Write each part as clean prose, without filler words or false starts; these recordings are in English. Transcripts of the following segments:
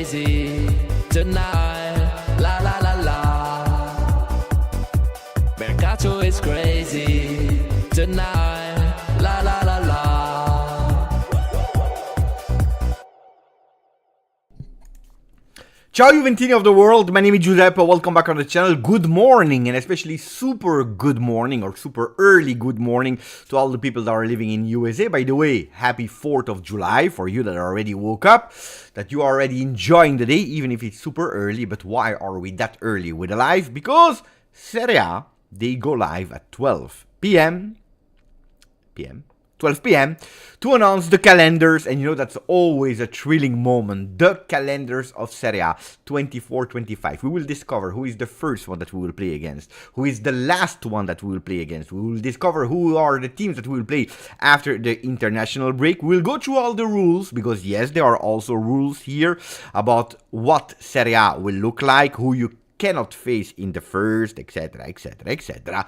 crazy tonight. La la la la. Mercato is crazy tonight. La la la la. Ciao Juventini of the world, my name is Giuseppe, welcome back on the channel. Good morning, and especially super good morning or super early good morning to all the people that are living in USA. By the way, happy 4th of July for you that already woke up, that you are already enjoying the day, even if it's super early. But why are we that early with a live? Because Serie, they go live at 12 p.m. 12 p.m. to announce the calendars, and you know that's always a thrilling moment. The calendars of Serie 24-25. We will discover who is the first one that we will play against, who is the last one that we will play against. We will discover who are the teams that we will play after the international break. We'll go through all the rules, because yes, there are also rules here about what Serie will look like, who you cannot face in the first, etc, etc, etc.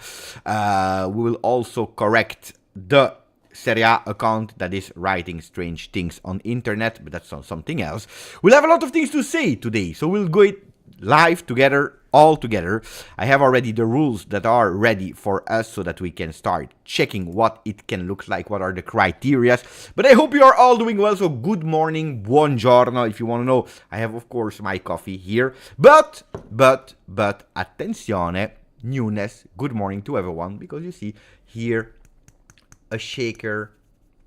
We will also correct the Serie account that is writing strange things on internet, but that's something else. We'll have a lot of things to say today, so we'll go it live together, all together. I have already the rules that are ready for us so that we can start checking what it can look like, what are the criteria. But I hope you are all doing well, so good morning, buongiorno. If you want to know, I have of course my coffee here, but attenzione, newness, good morning to everyone, because you see here a shaker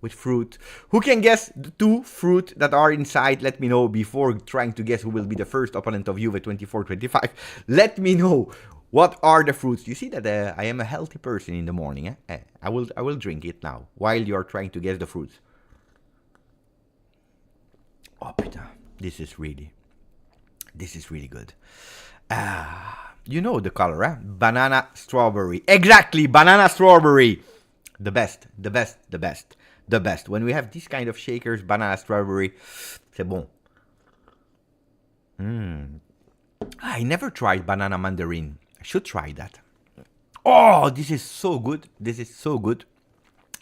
with fruit. Who can guess the two fruit that are inside? Let me know before trying to guess who will be the first opponent of Juve 24-25. Let me know what are the fruits. You see that I am a healthy person in the morning. I will drink it now while you are trying to guess the fruits. Oh, putain, this is really good. You know the color, eh? Banana strawberry. Exactly, banana strawberry. The best. When we have these kind of shakers, banana strawberry, c'est bon. I never tried banana mandarin. I should try that. Oh, this is so good.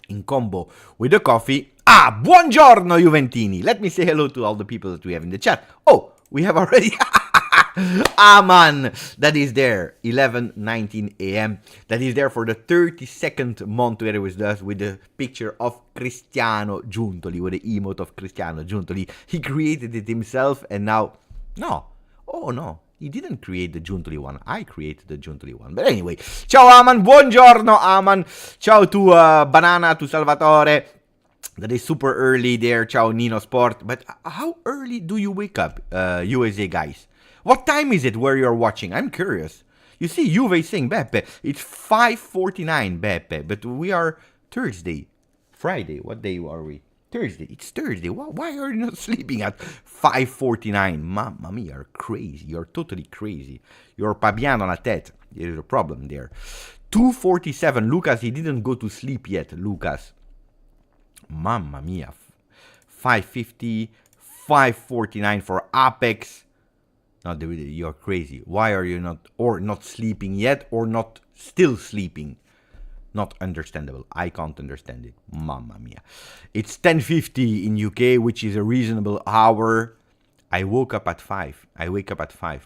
In combo with the coffee. Buongiorno Juventini. Let me say hello to all the people that we have in the chat. Oh, we have already... Aman, that is there, 11:19 a.m. That is there for the 32nd month together with us, with the picture of Cristiano Giuntoli, with the emote of Cristiano Giuntoli. He created it himself, and now, no, he didn't create the Giuntoli one. I created the Giuntoli one. But anyway, ciao Aman, buongiorno Aman, ciao to Banana, to Salvatore. That is super early there, ciao Nino Sport. But how early do you wake up, USA guys? What time is it where you're watching? I'm curious. You see, Juve saying, Beppe, it's 5:49, Beppe. But we are Thursday. Friday, what day are we? Thursday. It's Thursday. Why are you not sleeping at 5:49? Mamma mia, you're crazy. You're totally crazy. You're Pabiano la tête. There's a problem there. 2:47. Lucas, he didn't go to sleep yet, Lucas. Mamma mia. 5:50. 5:49 for Apex. No, you're crazy. Why are you not sleeping yet, or not still sleeping? Not understandable. I can't understand it. Mamma mia. It's 10:50 in UK, which is a reasonable hour. I woke up at 5.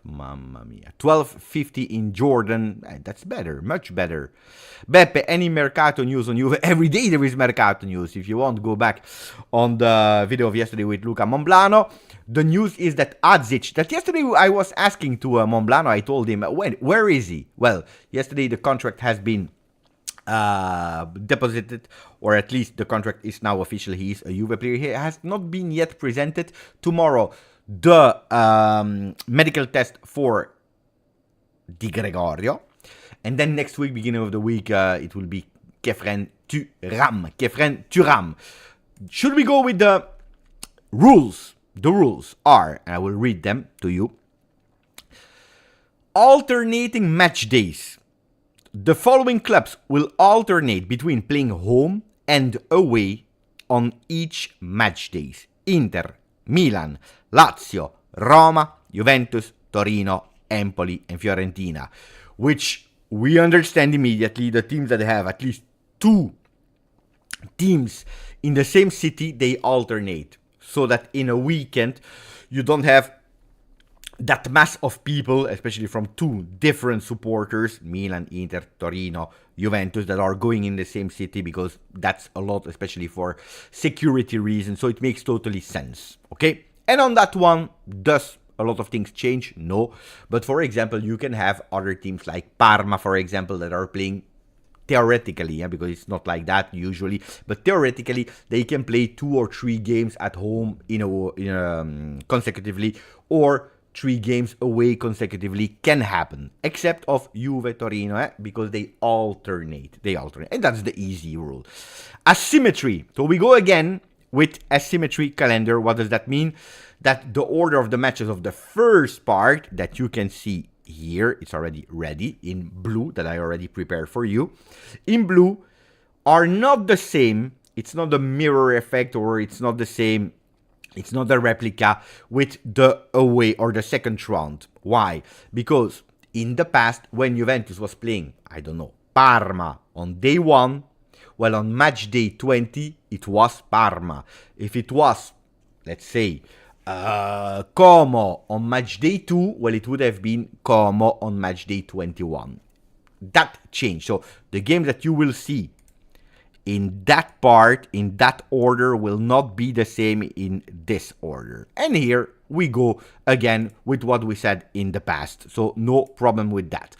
Mamma mia. 12:50 in Jordan. That's better. Much better. Beppe, any Mercato news on Juve? Every day there is Mercato news. If you want, go back on the video of yesterday with Luca Monblano. The news is that Adzic, that yesterday I was asking to Monblano, I told him, where is he? Well, yesterday the contract has been deposited, or at least the contract is now official. He is a Juve player. He has not been yet presented. Tomorrow, the medical test for Di Gregorio, and then next week, beginning of the week, it will be Kefren Turam. Should we go with the rules? The rules are, and I will read them to you, alternating match days. The following clubs will alternate between playing home and away on each match days. Inter, Milan, Lazio, Roma, Juventus, Torino, Empoli, and Fiorentina. Which we understand immediately, the teams that have at least two teams in the same city, they alternate. So that in a weekend, you don't have that mass of people, especially from two different supporters, Milan, Inter, Torino, Juventus, that are going in the same city, because that's a lot, especially for security reasons. So it makes totally sense, okay? And on that one, does a lot of things change? No. But for example, you can have other teams like Parma, for example, that are playing theoretically, yeah, because it's not like that usually, but theoretically they can play 2 or 3 games at home consecutively, or 3 games away consecutively can happen, except of Juve Torino, because they alternate, and that's the easy rule. Asymmetry. So we go again with asymmetry calendar. What does that mean? That the order of the matches of the first part that you can see here, it's already ready in blue, that I already prepared for you, in blue, are not the same. It's not a mirror effect, or it's not the same, it's not a replica with the away or the second round. Why? Because in the past, when Juventus was playing, I don't know, Parma on day 1, well, on match day 20, it was Parma. If it was, let's say, Como on match day 2, well, it would have been Como on match day 21. That changed. So the game that you will see in that part, in that order, will not be the same in this order. And here we go again with what we said in the past. So no problem with that.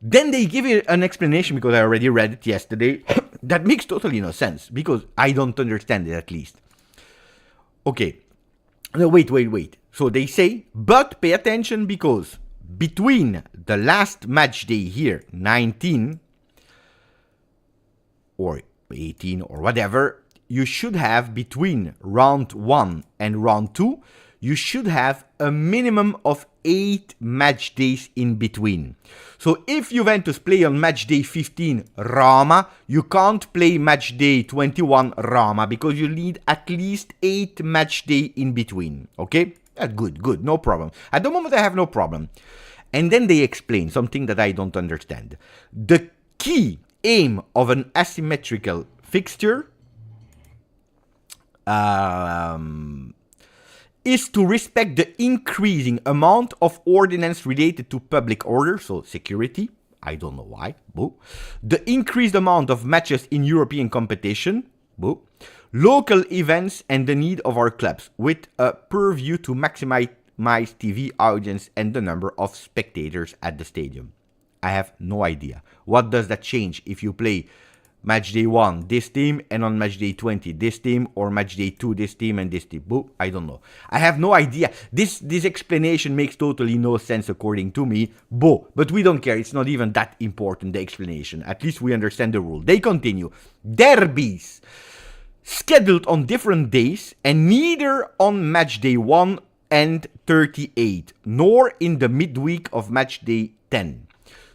Then they give you an explanation, because I already read it yesterday, that makes totally no sense, because I don't understand it, at least. Okay. No, wait. So they say, but pay attention, because between the last match day here, 19 or 18 or whatever, you should have, between round 1 and round 2, you should have a minimum of 8 match days in between. So if Juventus play on match day 15 Roma, you can't play match day 21 Roma, because you need at least 8 match day in between. Okay? Good, no problem. At the moment I have no problem. And then they explain something that I don't understand. The key aim of an asymmetrical fixture is to respect the increasing amount of ordinance related to public order, so security. I don't know why. Boo. The increased amount of matches in European competition. Boo. Local events and the need of our clubs, with a purview to maximize TV audience and the number of spectators at the stadium. I have no idea. What does that change if you play match day 1 this team, and on match day 20 this team, or match day 2 this team and this team? Boo, I don't know. I have no idea. This explanation makes totally no sense according to me. Boo, but we don't care. It's not even that important, the explanation. At least we understand the rule. They continue. Derbies scheduled on different days, and neither on match day 1 and 38, nor in the midweek of match day 10.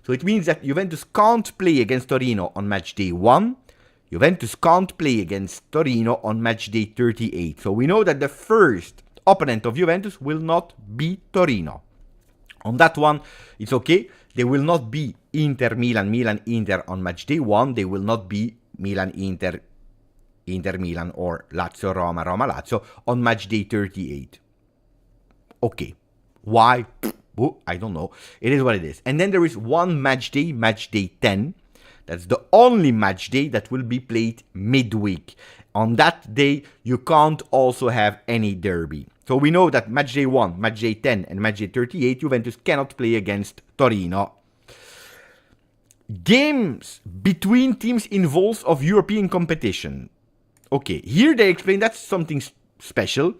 So it means that Juventus can't play against Torino on match day 1. Juventus can't play against Torino on match day 38. So we know that the first opponent of Juventus will not be Torino. On that one, it's okay. They will not be Inter Milan, Milan Inter on match day 1. They will not be Milan Inter, Inter Milan, or Lazio Roma, Roma Lazio on match day 38. Okay. Why? I don't know. It is what it is. And then there is one match day 10. That's the only match day that will be played midweek. On that day, you can't also have any derby. So we know that match day 1, match day 10, and match day 38, Juventus cannot play against Torino. Games between teams involved of European competition. Okay, here they explain that's something special.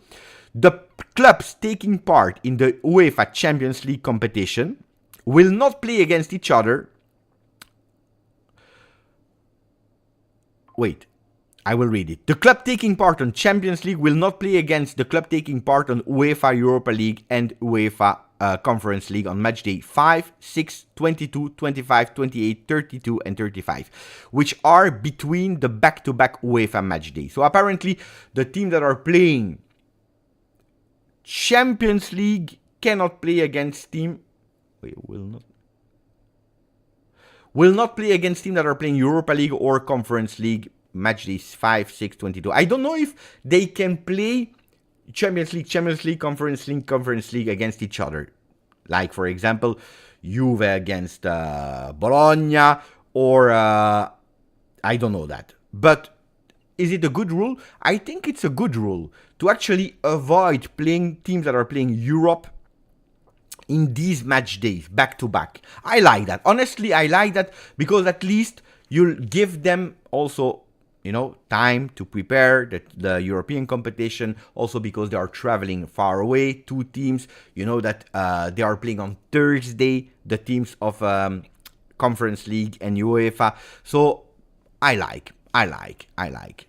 The clubs taking part in the UEFA Champions League competition will not play against each other. Wait, I will read it. The club taking part on Champions League will not play against the club taking part on UEFA Europa League and UEFA Conference League on match day 5, 6, 22, 25, 28, 32, and 35, which are between the back-to-back UEFA match days. So apparently, the team that are playing Champions League cannot play against team. Wait, will not play against teams that are playing Europa League or Conference League match days 5, 6, 22. I don't know if they can play Champions League, Conference League against each other. Like, for example, Juve against Bologna, or I don't know that. But is it a good rule? I think it's a good rule to actually avoid playing teams that are playing Europe in these match days, back to back. I like that. Honestly, I like that because at least you'll give them also, time to prepare the European competition. Also because they are traveling far away. Two teams, that they are playing on Thursday, the teams of Conference League and UEFA. So I like.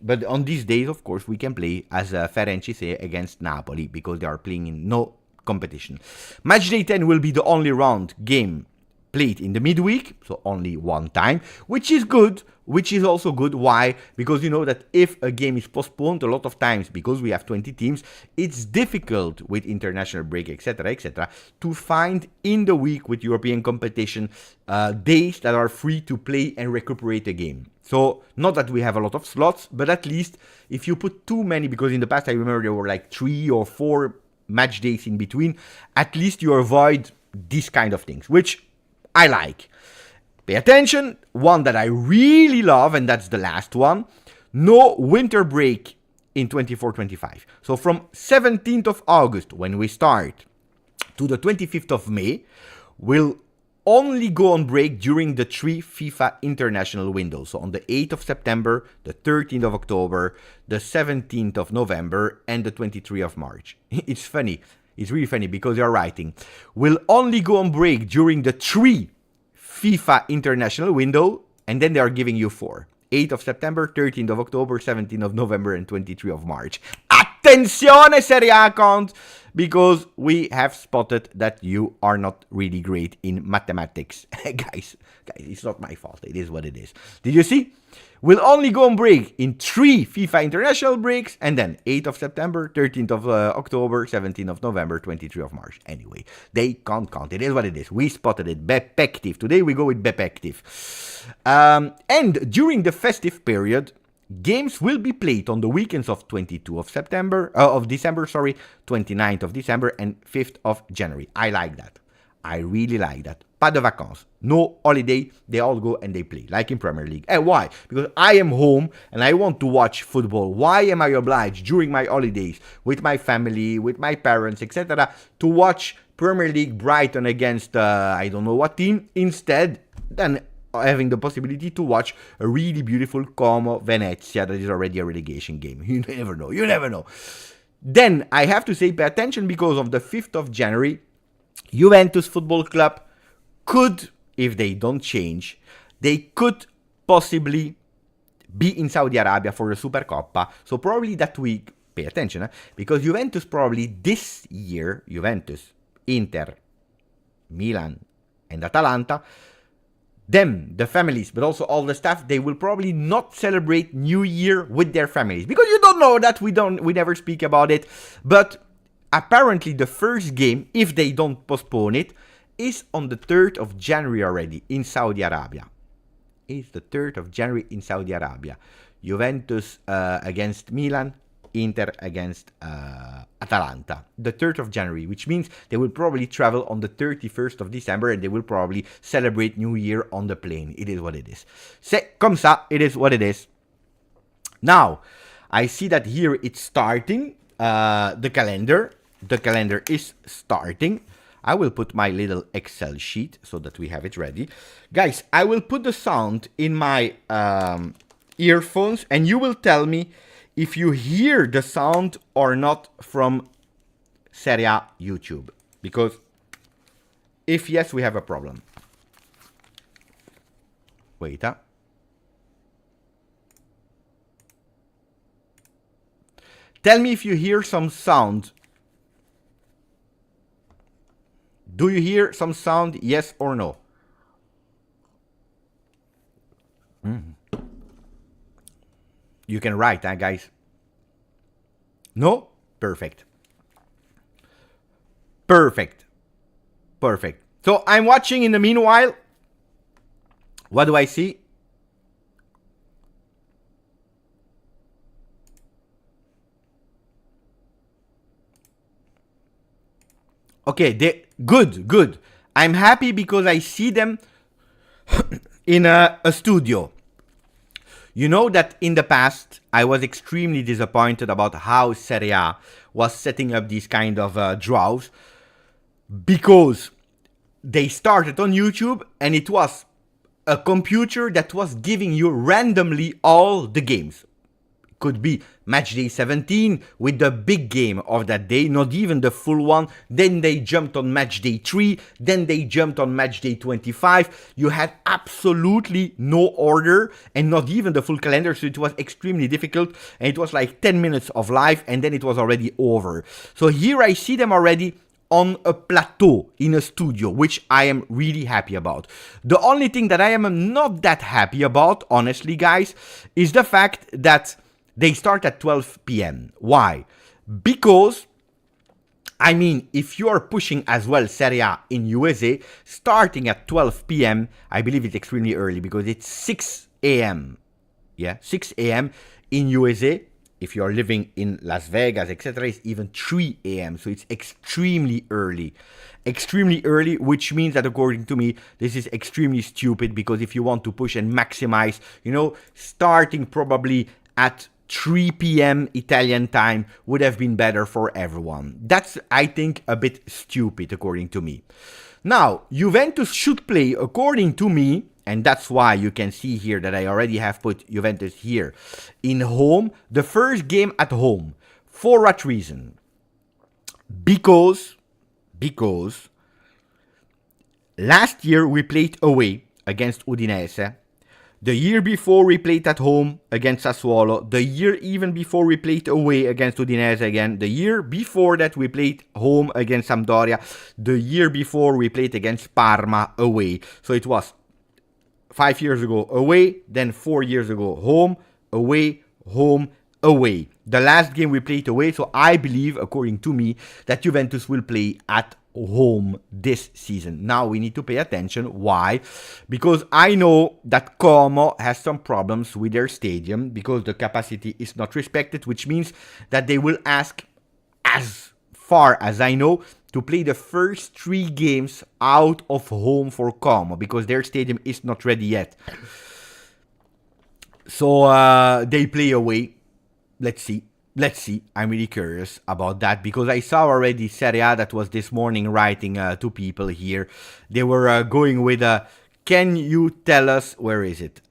But on these days, of course, we can play as Ferencváros against Napoli because they are playing in no competition. Matchday 10 will be the only round game played in the midweek, so only one time, which is good, which is also good. Why? Because you know that if a game is postponed a lot of times, because we have 20 teams, it's difficult with international break, etc., to find in the week with European competition days that are free to play and recuperate a game. So, not that we have a lot of slots, but at least if you put too many, because in the past I remember there were like 3 or 4 match days in between, at least you avoid these kind of things, which I like. Pay attention, one that I really love, and that's the last one. No winter break in 24-25. So from 17th of August, when we start, to the 25th of May, we'll only go on break during the 3 FIFA international windows. So on the 8th of September, the 13th of October, the 17th of November, and the 23rd of March. It's funny. It's really funny because they're writing, we'll only go on break during the 3 FIFA international window, and then they are giving you 4. 8th of September, 13th of October, 17th of November, and 23rd of March. Attenzione Serie A account, because we have spotted that you are not really great in mathematics. guys, it's not my fault. It is what it is. Did you see? We'll only go on break in 3 FIFA international breaks, and then 8th of September, 13th of October, 17th of November, 23rd of March. Anyway, they can't count. It is what it is. We spotted it. Bepective. Today we go with Bepective. And during the festive period, games will be played on the weekends of 22nd of December, 29th of December, and 5th of January. I like that. I really like that. Pas de vacances. No holiday. They all go and they play, like in Premier League. And why? Because I am home and I want to watch football. Why am I obliged during my holidays with my family, with my parents, etc., to watch Premier League Brighton against I don't know what team, instead than having the possibility to watch a really beautiful Como Venezia that is already a relegation game? You never know. You never know. Then I have to say, pay attention, because of the 5th of January, Juventus Football Club could, if they don't change, they could possibly be in Saudi Arabia for the Supercoppa. So probably that week, pay attention, because Juventus probably this year, Juventus, Inter, Milan, and Atalanta, them, the families, but also all the staff, they will probably not celebrate New Year with their families. Because you don't know that, we never speak about it. But apparently the first game, if they don't postpone it, is on the 3rd of January already in Saudi Arabia. It's the 3rd of January in Saudi Arabia. Juventus against Milan, Inter against Atalanta. The 3rd of January, which means they will probably travel on the 31st of December, and they will probably celebrate New Year on the plane. It is what it is. C'est comme ça, it is what it is. Now, I see that here it's starting, the calendar. The calendar is starting. I will put my little Excel sheet so that we have it ready. Guys, I will put the sound in my earphones, and you will tell me if you hear the sound or not from Serie A YouTube. Because if yes, we have a problem. Wait, Tell me if you hear some sound. Do you hear some sound, yes or no? You can write, guys. No? Perfect. Perfect. Perfect. So I'm watching in the meanwhile. What do I see? Okay, they good. I'm happy because I see them in a studio. You know that in the past, I was extremely disappointed about how Serie A was setting up these kind of draws because they started on YouTube and it was a computer that was giving you randomly all the games. Could be Matchday 17 with the big game of that day, not even the full one. Then they jumped on Matchday 3, then they jumped on Matchday 25. You had absolutely no order and not even the full calendar, so it was extremely difficult. And it was like 10 minutes of live and then it was already over. So here I see them already on a plateau in a studio, which I am really happy about. The only thing that I am not that happy about, honestly, guys, is the fact that they start at 12 p.m. Why? Because, I mean, if you are pushing as well Serie A in USA, starting at 12 p.m., I believe it's extremely early because it's 6 a.m. Yeah, 6 a.m. in USA. If you're living in Las Vegas, etc., it's even 3 a.m. So it's extremely early. Extremely early, which means that according to me, this is extremely stupid because if you want to push and maximize, you know, starting probably at 3 p.m. Italian time would have been better for everyone. That's, I think, a bit stupid, according to me. Now, Juventus should play, according to me, and that's why you can see here that I already have put Juventus here in home, the first game at home. For what reason? Because last year we played away against Udinese. The year before we played at home against Sassuolo. The year even before we played away against Udinese again. The year before that we played home against Sampdoria. The year before we played against Parma away. So it was 5 years ago away, then 4 years ago home, away, home, away. The last game we played away, so I believe, according to me, that Juventus will play at home this season. Now we need to pay attention. Why? Because I know that Como has some problems with their stadium because the capacity is not respected, which means that they will ask, as far as I know, to play the first 3 games out of home for Como because their stadium is not ready yet. So they play away. Let's see. I'm really curious about that because I saw already Serie A that was this morning writing to people here. They were going with can you tell us, where is it?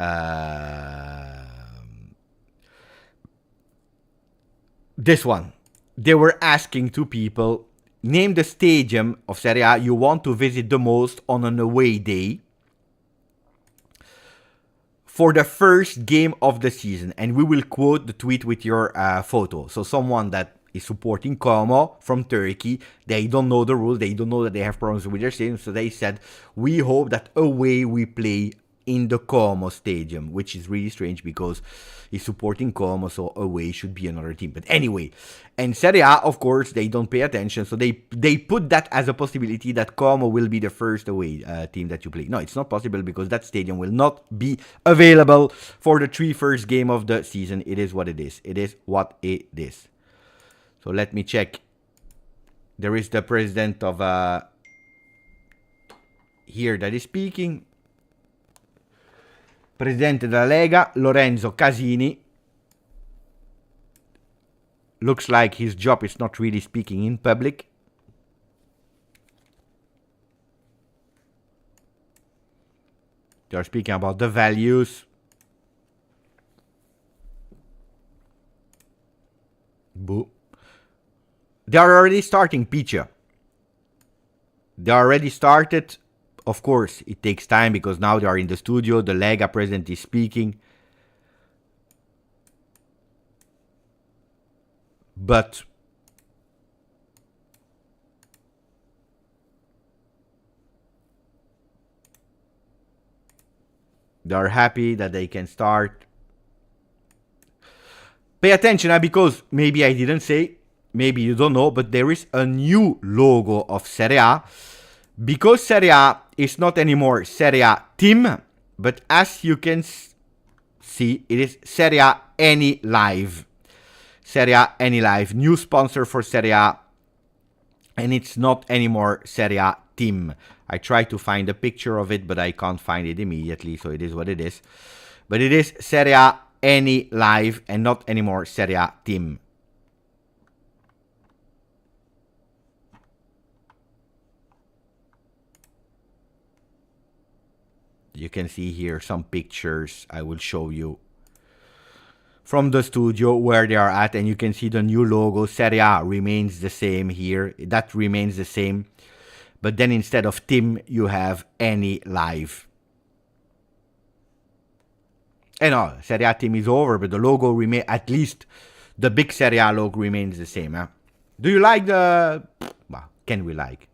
This one. They were asking to people, name the stadium of Serie A you want to visit the most on an away day for the first game of the season. And we will quote the tweet with your photo. So someone that is supporting Como from Turkey, they don't know the rules. They don't know that they have problems with their stadium. So they said, we hope that away we play in the Como stadium, which is really strange because he's supporting Como, so away should be another team. But anyway, and Serie A, of course, they don't pay attention, so they put that as a possibility that Como will be the first away team that you play. No, it's not possible because that stadium will not be available for the 3 first game of the season. It is what it is. It is what it is. So let me check. There is the president of here that is speaking. Presidente della Lega, Lorenzo Casini. Looks like his job is not really speaking in public. They are speaking about the values. Boo. They are already starting, Picha. They already started. Of course, it takes time because now they are in the studio. The Lega president is speaking. But they are happy that they can start. Pay attention because maybe I didn't say, maybe you don't know, but there is a new logo of Serie A. Because Serie A is not anymore Serie A team, but as you can see, it is Serie A ENILIVE. Serie A ENILIVE, new sponsor for Serie A. And it's not anymore Serie A team. I tried to find a picture of it, but I can't find it immediately, so it is what it is. But it is Serie A ENILIVE and not anymore Serie A team. You can see here some pictures I will show you from the studio where they are at, and you can see the new logo. Serie A remains the same here. That remains the same. But then instead of team, you have ENILIVE. And no, Serie A team is over, but the logo remains, at least the big Serie A logo remains the same. Huh? Do you like the... Well, can we like?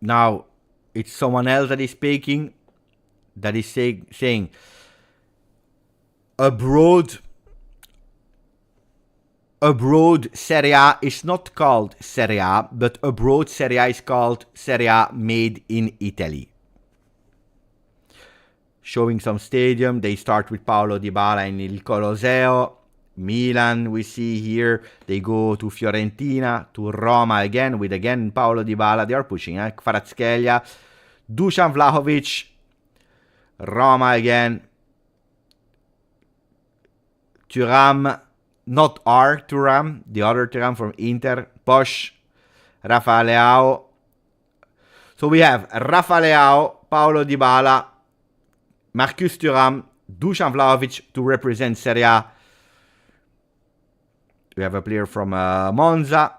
Now, it's someone else that is speaking, that is saying abroad Serie A is not called Serie A, but abroad Serie A is called Serie A made in Italy. Showing some stadium, they start with Paolo Dybala in Il Colosseo. Milan, we see here, they go to Fiorentina, to Roma again, with again Paolo Dybala. They are pushing, Kvaratskhelia, Dusan Vlahovic, Roma again, Thuram, not our Thuram, the other Thuram from Inter, Posch, Rafa Leao. So we have Rafa Leao, Paolo Dybala, Marcus Thuram, Dusan Vlahovic to represent Serie A. We have a player from Monza,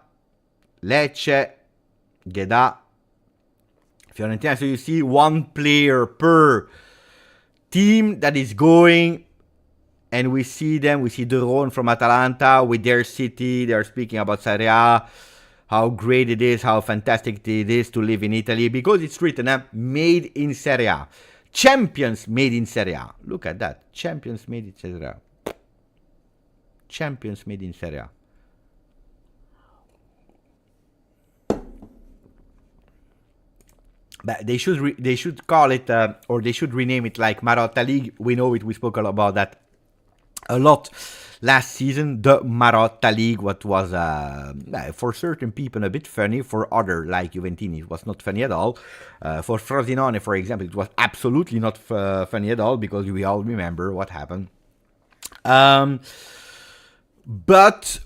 Lecce, Gedà, Fiorentina. So you see one player per team that is going. And we see them. We see De Roon from Atalanta with their city. They are speaking about Serie A, how great it is, how fantastic it is to live in Italy. Because it's written, made in Serie A. Champions made in Serie A. Look at that. Champions made in Serie A. Champions made in Serie A. But they should call it, or they should rename it like Marotta League. We know it. We spoke about that a lot last season. The Marotta League, what was for certain people a bit funny, for other like Juventini it was not funny at all. For Frosinone, for example, it was absolutely not funny at all, because we all remember what happened. But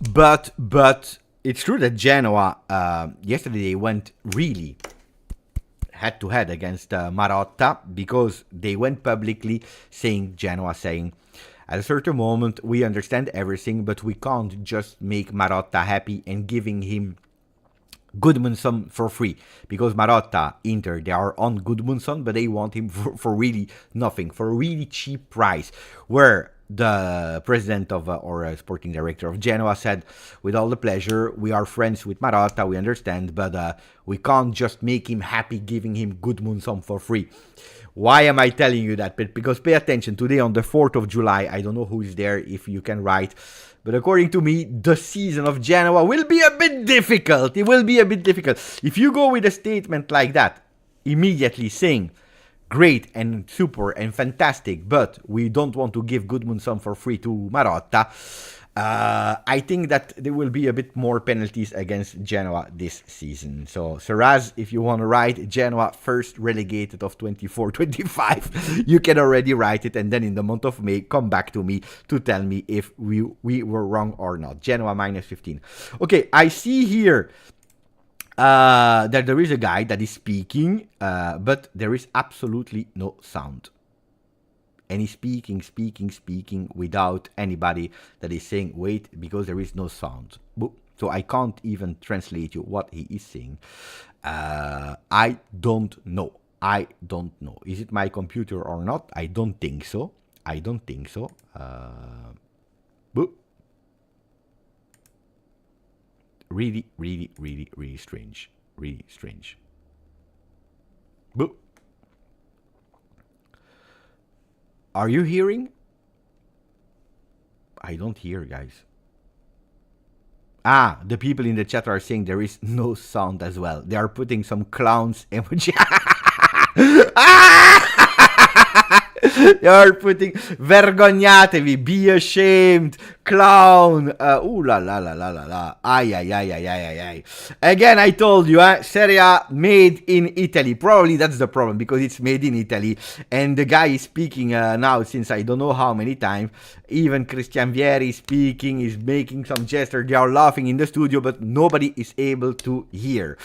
it's true that Genoa yesterday they went really head-to-head against Marotta, because they went publicly Genoa saying, at a certain moment, we understand everything, but we can't just make Marotta happy and giving him Gudmundsson for free. Because Marotta, Inter, they are on Gudmundsson, but they want him for really nothing, for a really cheap price. Where the president of, or sporting director of Genoa said, with all the pleasure, we are friends with Marotta, we understand, but we can't just make him happy giving him Gudmundsson for free. Why am I telling you that? Because pay attention, today on the 4th of July, I don't know who is there, if you can write, but according to me, the season of Genoa will be a bit difficult. It will be a bit difficult. If you go with a statement like that, immediately saying, great and super and fantastic, but we don't want to give Gudmundsson for free to Marotta, I think that there will be a bit more penalties against Genoa this season. So, Seraz, if you want to write Genoa first relegated of 24-25, you can already write it, and then in the month of May, come back to me to tell me if we were wrong or not. Genoa minus 15. Okay, I see here that there is a guy that is speaking, but there is absolutely no sound. And he's speaking without anybody that is saying, wait, because there is no sound. So I can't even translate you what he is saying. I don't know. Is it my computer or not? I don't think so. Really strange. Really strange. Are you hearing? I don't hear, guys. The people in the chat are saying there is no sound as well. They are putting some clowns emoji. You're putting vergognatevi, be ashamed, clown. Ooh la la la la la la. Ay ay ay ay ay ay ay. Again, I told you, Serie A made in Italy. Probably that's the problem because it's made in Italy, and the guy is speaking now since I don't know how many times. Even Christian Vieri speaking, is making some gesture. They are laughing in the studio, but nobody is able to hear.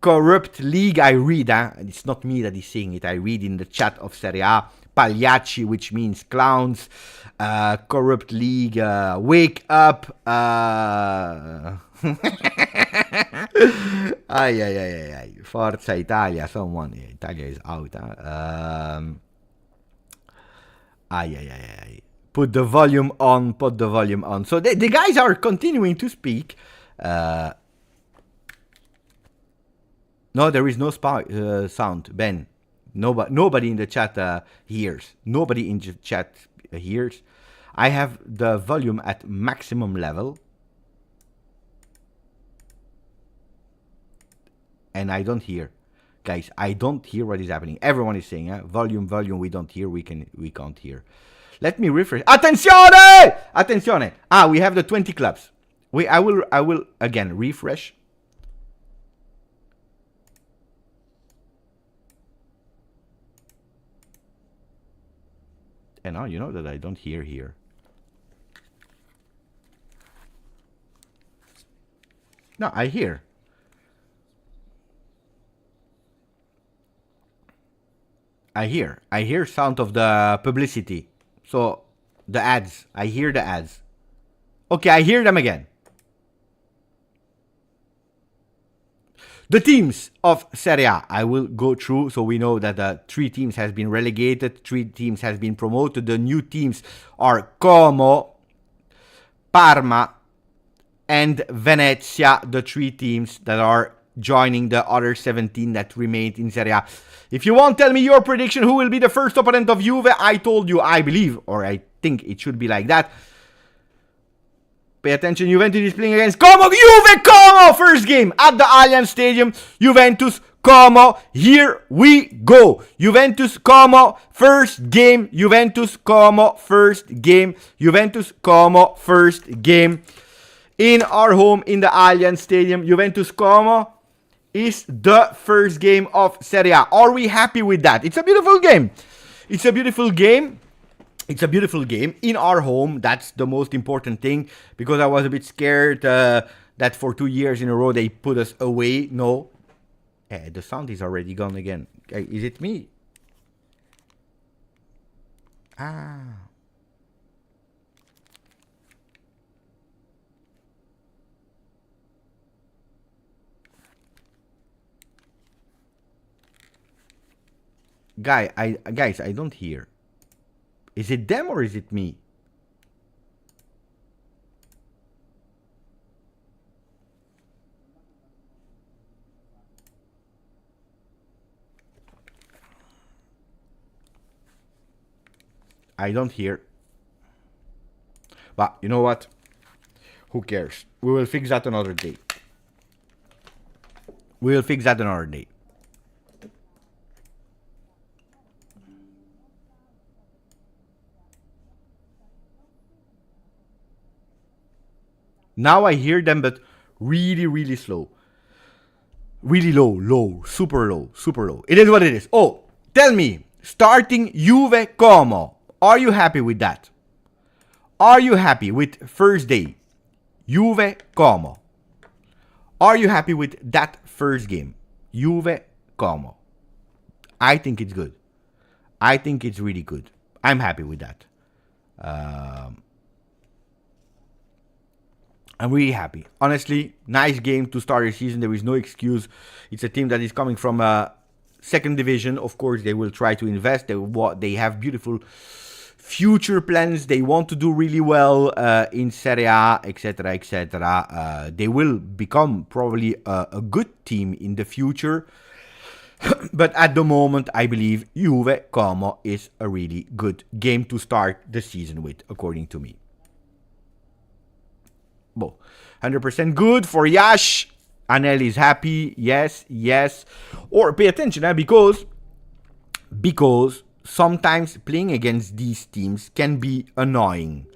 Corrupt league, I read, it's not me that is saying it, I read in the chat of Serie A, pagliacci, which means clowns, corrupt league, wake up, ay, ay, ay, ay, ay, Forza Italia, someone, Italia is out, ay, ay, ay, ay, put the volume on, so the guys are continuing to speak, no, there is no sound, Ben. Nobody in the chat hears. Nobody in the chat hears. I have the volume at maximum level. And I don't hear. Guys, I don't hear what is happening. Everyone is saying, volume, we don't hear, we can't hear. Let me refresh. Attenzione! Attenzione! We have the 20 clubs. I will again refresh. And now you know that I don't hear here. No, I hear. I hear sound of the publicity. So, the ads. I hear the ads. Okay, I hear them again. The teams of Serie A, I will go through, so we know that 3 teams has been relegated, 3 teams has been promoted. The new teams are Como, Parma, and Venezia, the 3 teams that are joining the other 17 that remained in Serie A. If you want, tell me your prediction, who will be the first opponent of Juve? I told you, I believe, or I think it should be like that. Pay attention, Juventus is playing against Como. Juve Como! First game at the Allianz Stadium. Juventus Como. Here we go. Juventus Como. First game. Juventus Como. First game. Juventus Como. First game. In our home in the Allianz Stadium. Juventus Como is the first game of Serie A. Are we happy with that? It's a beautiful game. It's a beautiful game. It's a beautiful game in our home. That's the most important thing, because I was a bit scared that for 2 years in a row they put us away. No. The sound is already gone again. Is it me? Guys, I don't hear. Is it them or is it me? I don't hear. But you know what? Who cares? We will fix that another day. We will fix that another day. Now I hear them, but really, really slow. Really low, super low. It is what it is. Oh, tell me, starting Juve Como. Are you happy with that? Are you happy with first day? Juve Como. Are you happy with that first game? Juve Como. I think it's good. I think it's really good. I'm happy with that. I'm really happy. Honestly, nice game to start the season. There is no excuse. It's a team that is coming from a second division. Of course, they will try to invest. They have beautiful future plans. They want to do really well in Serie A, etc., etc. They will become probably a good team in the future. But at the moment, I believe Juve Como is a really good game to start the season with, according to me. 100% good for Yash. Anel is happy. Yes. Or pay attention, because sometimes playing against these teams can be annoying.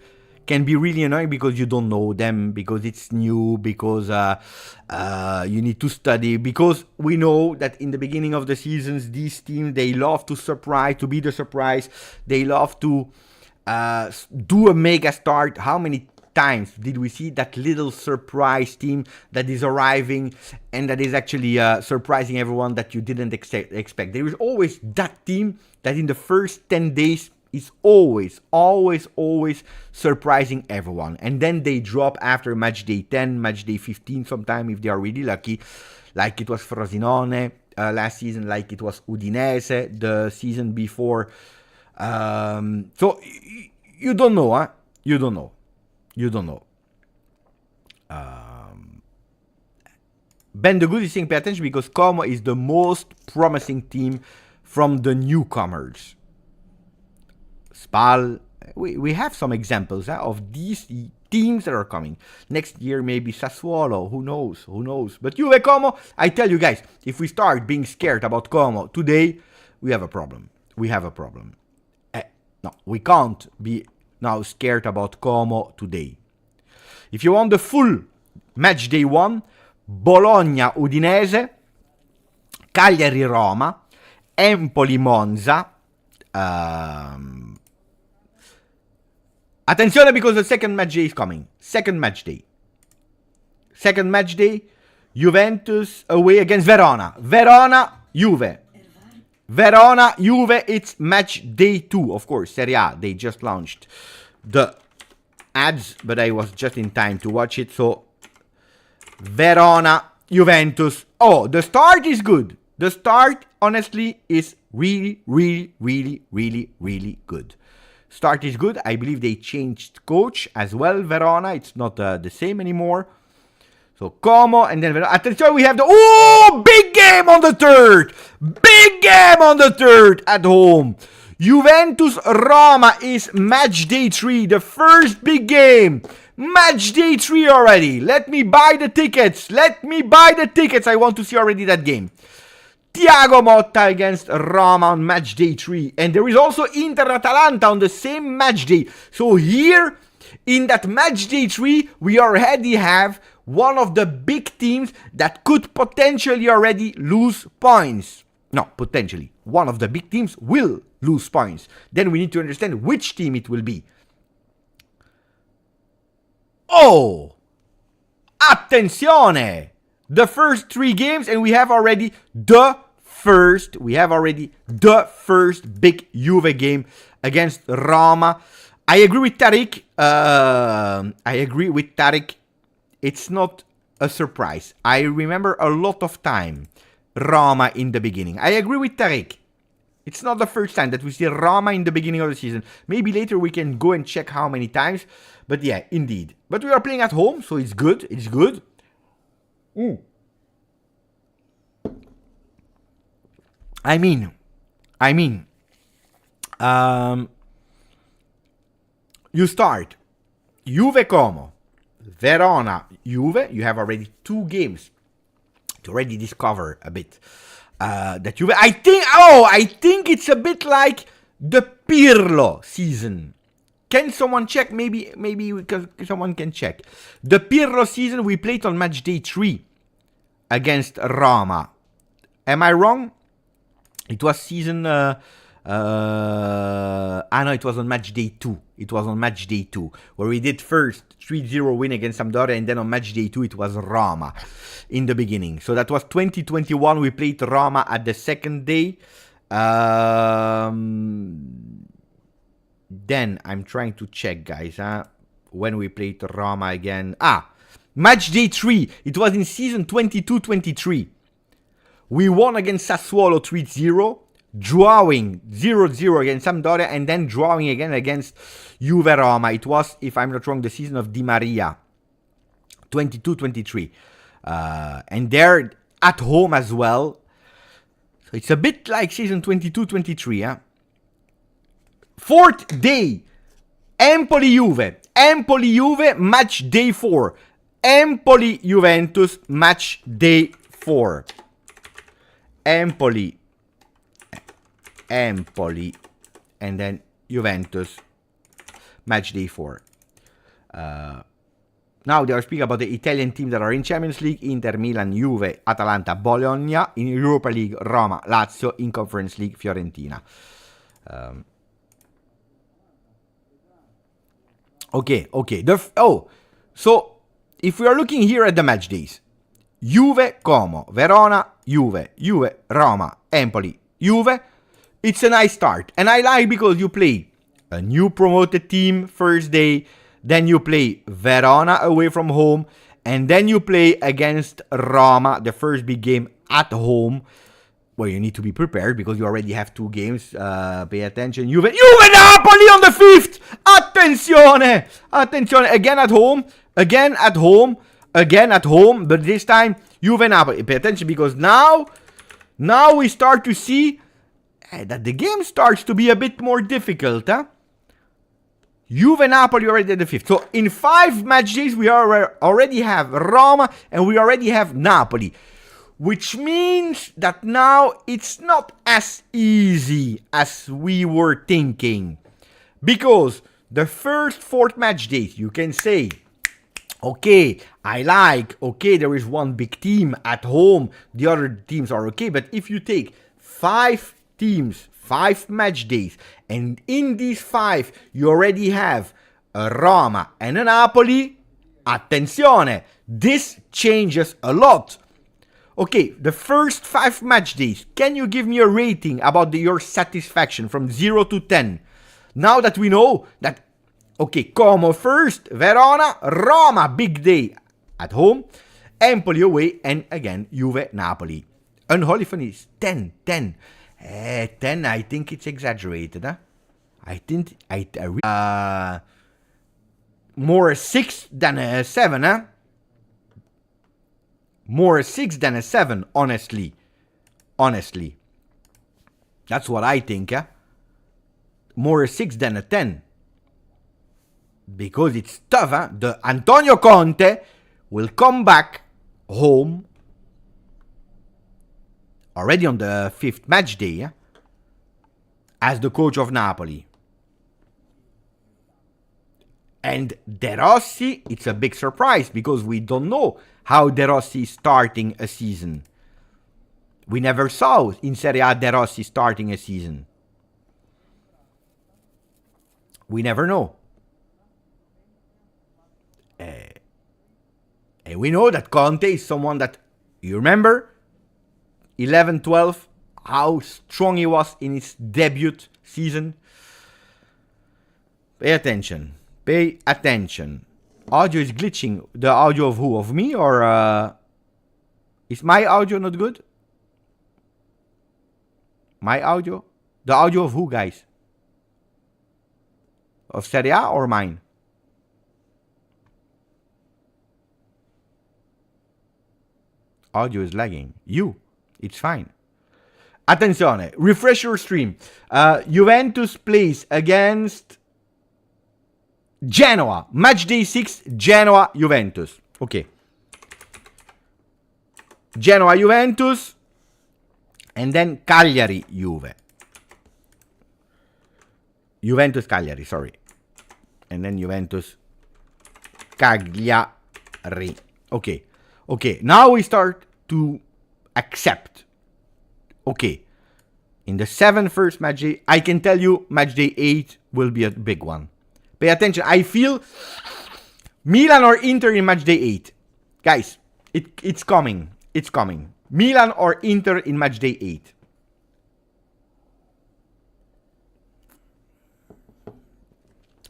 Can be really annoying because you don't know them, because it's new, because you need to study, because we know that in the beginning of the seasons, these teams, they love to surprise, to be the surprise. They love to do a mega start. How many times did we see that little surprise team that is arriving and that is actually surprising everyone that you didn't expect? There is always that team that in the first 10 days is always surprising everyone. And then they drop after match day 10, match day 15 sometime if they are really lucky. Like it was Frosinone last season, like it was Udinese the season before. So you don't know, huh? You don't know. Ben the Good is saying pay attention because Como is the most promising team from the newcomers. Spal, we have some examples of these teams that are coming. Next year, maybe Sassuolo, who knows. But Juve Como, I tell you guys, if we start being scared about Como today, we have a problem. No, we can't be now scared about Como today. If you want the full match day 1, Bologna Udinese, Cagliari Roma, Empoli Monza, attenzione because the second match day is coming. Second match day, Juventus away against Verona. Juve, it's match day 2, of course. Serie A, they just launched the ads, but I was just in time to watch it. So, Verona, Juventus. Oh, the start is good. The start, honestly, is really good. Start is good. I believe they changed coach as well, Verona. It's not the same anymore. So, Como, and then Verona. Attention, we have the... Oh, big game on the third! At home. Juventus Roma is match day 3, the first big game. Match day 3 already. Let me buy the tickets. I want to see already that game. Thiago Motta against Roma on match day 3. And there is also Inter-Atalanta on the same match day. So here, in that match day 3, we already have one of the big teams that could potentially already lose points. No, potentially. One of the big teams will lose points. Then we need to understand which team it will be. Oh! Attenzione! The first 3 games, and we have already the first big Juve game against Roma. I agree with Tariq. It's not a surprise. I remember a lot of time Roma in the beginning. I agree with Tariq. It's not the first time that we see Roma in the beginning of the season. Maybe later we can go and check how many times. But yeah, indeed. But we are playing at home, so it's good. I mean, you start Juve Como, Verona Juve. You have already 2 games to already discover a bit that Juve. I think it's a bit like the Pirlo season. Can someone check? Maybe someone can check. The Pirlo season we played on match day 3 against Roma. Am I wrong? It was season... no, it was on match day 2. Where we did first 3-0 win against Sampdoria, and then on match day 2 it was Roma in the beginning. So that was 2021. We played Roma at the second day. Then I'm trying to check, guys, when we played Roma again. Match day 3. It was in season 22-23. We won against Sassuolo 3-0, drawing 0-0 against Sampdoria, and then drawing again against Juve Roma. It was, if I'm not wrong, the season of Di Maria, 22-23. And they're at home as well. So it's a bit like season 22-23, Fourth day, Empoli-Juve, match day 4. Empoli-Juventus, match day 4. Empoli and then Juventus, match day 4. Now they are speaking about the Italian teams that are in Champions League: Inter, Milan, Juve, Atalanta, Bologna. In Europa League, Roma, Lazio. In Conference League, Fiorentina. Okay. So if we are looking here at the match days, Juve, Como, Verona, Juve, Roma, Empoli, Juve. It's a nice start, and I like because you play a new promoted team first day, then you play Verona away from home, and then you play against Roma, the first big game at home, where you need to be prepared because you already have 2 games. Pay attention. Juve Napoli on the 5th! Attenzione! Again at home, but this time Juve Napoli. Pay attention because now we start to see that the game starts to be a bit more difficult, huh? Juve Napoli already at the 5th. So in 5 match days, we already have Roma and we already have Napoli. Which means that now it's not as easy as we were thinking. Because the first 4 match days, you can say, okay, there is one big team at home, the other teams are okay. But if you take 5 teams, 5 match days, and in these 5 you already have a Roma and a Napoli, attenzione, this changes a lot. Okay, the first 5 match days, can you give me a rating about your satisfaction from 0 to 10? Now that we know that, okay, Como first, Verona, Roma, big day at home, Empoli away, and again, Juve, Napoli. Unholy fun is 10. 10, I think it's exaggerated, huh? I think more a 6 than a 7, huh? More a 6 than a 7, honestly. That's what I think, huh? More a 6 than a 10. Because it's tough, huh? The Antonio Conte will come back home already on the 5th match day, as the coach of Napoli. And De Rossi, it's a big surprise because we don't know how De Rossi is starting a season. We never saw in Serie A De Rossi starting a season. We never know. And we know that Conte is someone that, you remember, 11-12, how strong he was in his debut season. Pay attention. Audio is glitching. The audio of who? Of me? Or is my audio not good? My audio? The audio of who, guys? Of Serie A or mine? Audio is lagging. It's fine. Attenzione, refresh your stream. Juventus plays against Genoa. Match day 6, Genoa, Juventus. Okay. Genoa, Juventus. And then Cagliari, Juve. Juventus, Cagliari, sorry. And then Juventus, Cagliari. Okay, now we start to accept. Okay, in the 7 first match day, I can tell you match day 8 will be a big one. Pay attention, I feel Milan or Inter in match day 8. Guys, it's coming. Milan or Inter in match day 8.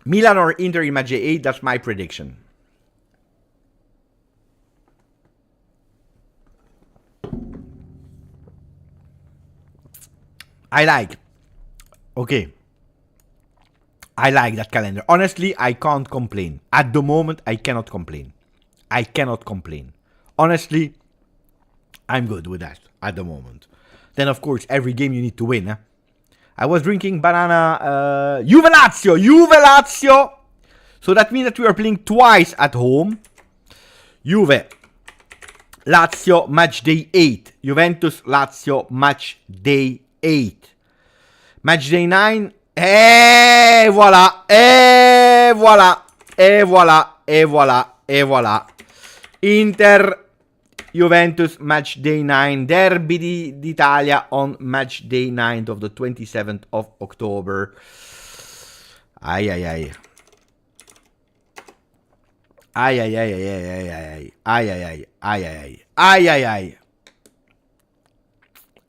Milan or Inter in match day 8, that's my prediction. I like that calendar. Honestly, I can't complain. At the moment, I cannot complain. Honestly, I'm good with that at the moment. Then, of course, every game you need to win. I was drinking banana. Juve Lazio. So that means that we are playing twice at home. Juve Lazio match day 8. Juventus Lazio match day 8. Match day 9, Et voilà, et voilà, et voilà, et voilà, et voilà. Inter Juventus match day 9, Derby d'Italia on match day 9 of the 27th of October. Ai ai ai. Ai ai ai ai ai ai ai ai ai ai ai ai ai.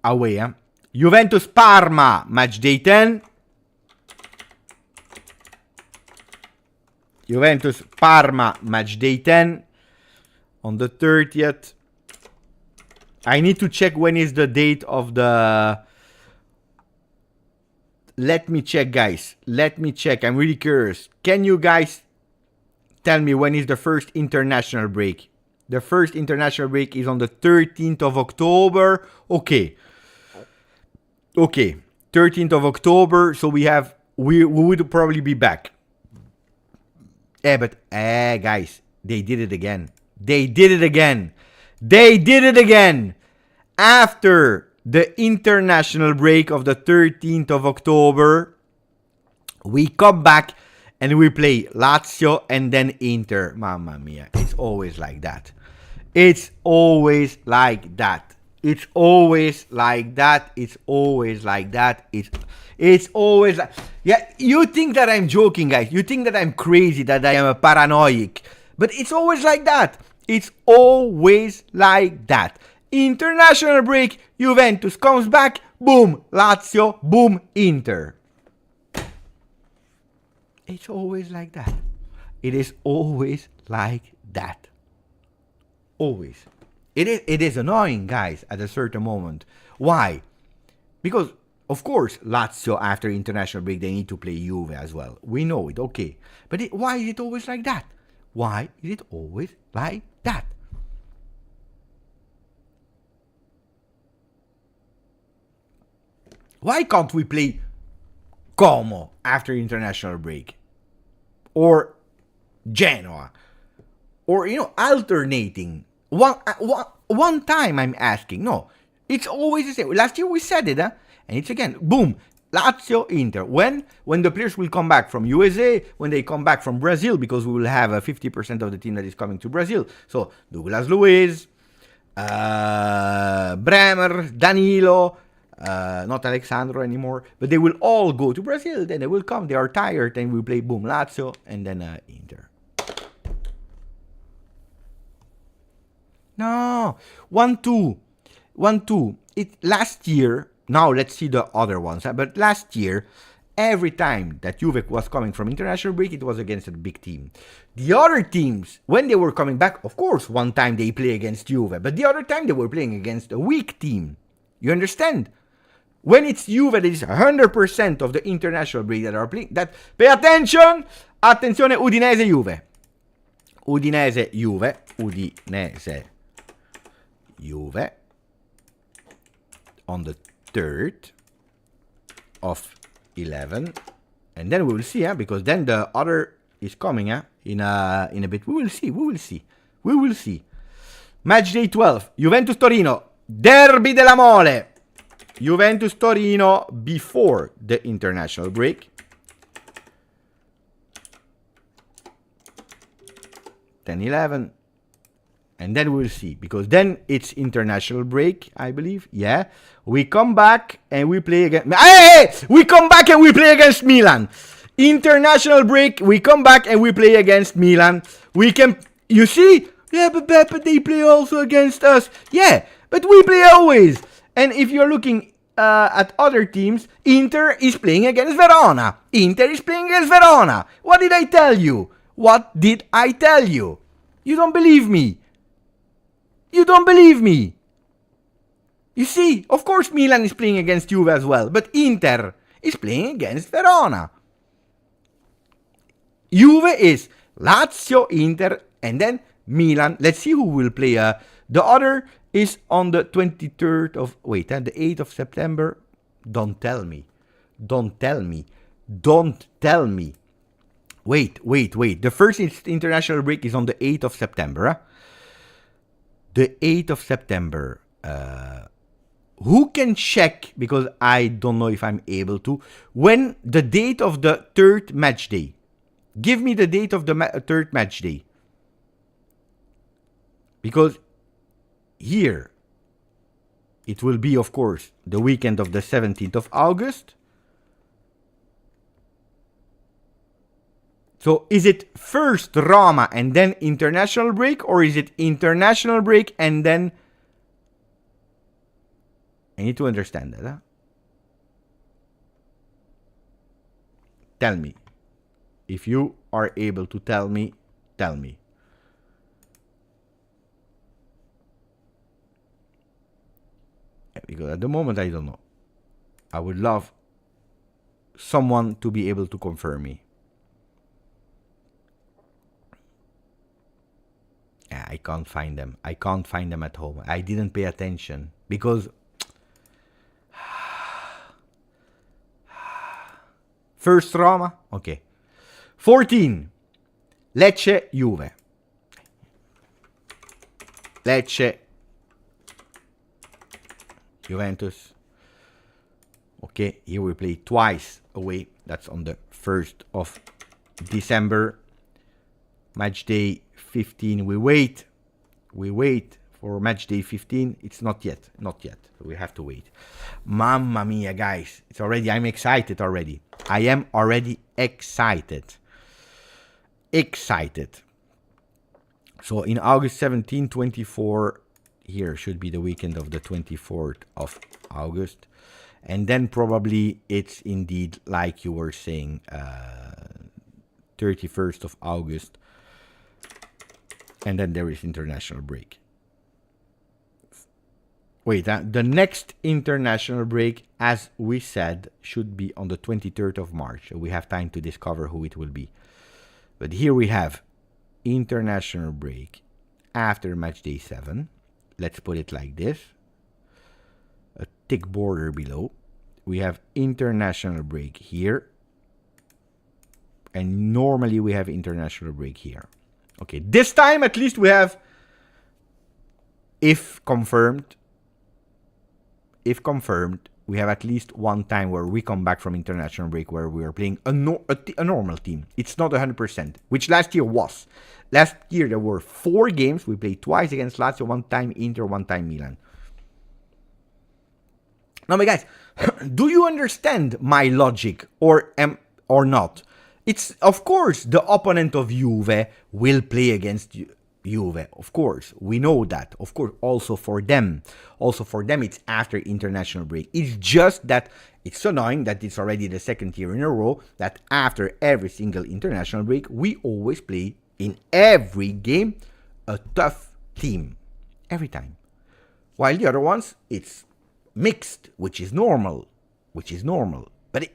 Away, Juventus Parma match day 10. Juventus Parma match day 10 on the 30th. I need to check when is the date of the... Let me check, guys. Let me check. I'm really curious. Can you guys tell me when is the first international break? The first international break is on the 13th of October. Okay. Okay. 13th of October. So we would probably be back. But guys, they did it again. They did it again. They did it again. After the international break of the 13th of October, we come back and we play Lazio and then Inter. Mamma mia, it's always like that. It's always like that. It's always like that. It's always like that. It's always like... Yeah, you think that I'm joking, guys. You think that I'm crazy, that I am a paranoid. But it's always like that. It's always like that. International break, Juventus comes back, boom, Lazio, boom, Inter. It's always like that. It is always like that. Always. It is annoying, guys, at a certain moment. Why? Because, of course, Lazio, after international break, they need to play Juve as well. We know it, okay. But why is it always like that? Why is it always like that? Why can't we play Como after international break? Or Genoa? Or, alternating. One time I'm asking. No, it's always the same. Last year we said it, and it's again, boom, Lazio, Inter. When the players will come back from USA, when they come back from Brazil, because we will have 50% of the team that is coming to Brazil. So Douglas Luiz, Bremer, Danilo, not Alexandro anymore, but they will all go to Brazil. Then they will come. They are tired, and we play boom Lazio and then Inter. No, 1-2. Last year, now let's see the other ones. But last year, every time that Juve was coming from international break, it was against a big team. The other teams, when they were coming back, of course, one time they play against Juve, but the other time they were playing against a weak team. You understand? When it's Juve, that is 100% of the international break that are playing. Pay attention! Attenzione, Udinese, Juve. Udinese, Juve. Udinese, Juve on the 3rd of 11, and then we will see, because then the other is coming, in a bit. We will see. Match day 12, Juventus Torino, Derby della Mole. Juventus Torino before the international break. 10-11. And then we'll see, because then it's international break, I believe. Yeah, we come back and we play against. We come back and we play against Milan. International break. We come back and we play against Milan. We can. You see? Yeah, but they play also against us. Yeah, but we play always. And if you're looking at other teams, Inter is playing against Verona. What did I tell you? You don't believe me. You see, of course Milan is playing against Juve as well, but Inter is playing against Verona. Juve is Lazio, Inter, and then Milan. Let's see who will play. The other is on the 23rd of... Wait, the 8th of September. Don't tell me. Wait. The first international break is on the 8th of September. The 8th of September. who can check, because I don't know if I'm able to, when the date of the third match day? Give me the date of the third match day. Because here, it will be, of course, the weekend of the 17th of August. So is it first Roma and then international break, or is it international break and then... I need to understand that, huh? Tell me. If you are able to tell me, tell me. Because at the moment, I don't know. I would love someone to be able to confirm me. Yeah, I can't find them. I can't find them at home. I didn't pay attention because... First Roma? Okay. 14. Lecce, Juve. Lecce, Juventus. Okay, here we play twice away. That's on the 1st of December. Match day 15. We wait for match day 15. It's not yet. We have to wait. Mamma mia, guys. I'm excited already. I am already excited. So in August 17, 24, here should be the weekend of the 24th of August. And then probably it's indeed, like you were saying, 31st of August. And then there is international break. Wait, the next international break, as we said, should be on the 23rd of March. So we have time to discover who it will be. But here we have international break after match day 7. Let's put it like this. A tick border below. We have international break here. And normally we have international break here. Okay, this time at least we have, if confirmed, we have at least one time where we come back from international break where we are playing a normal team. It's not 100%, which last year was. Last year there were 4 games. We played twice against Lazio, one time Inter, one time Milan. Now, my guys, do you understand my logic or not? It's, of course, the opponent of Juve will play against Juve, of course. We know that. Of course, also for them. It's after international break. It's just that it's annoying that it's already the 2nd year in a row that after every single international break, we always play in every game a tough team. Every time. While the other ones, it's mixed, which is normal. But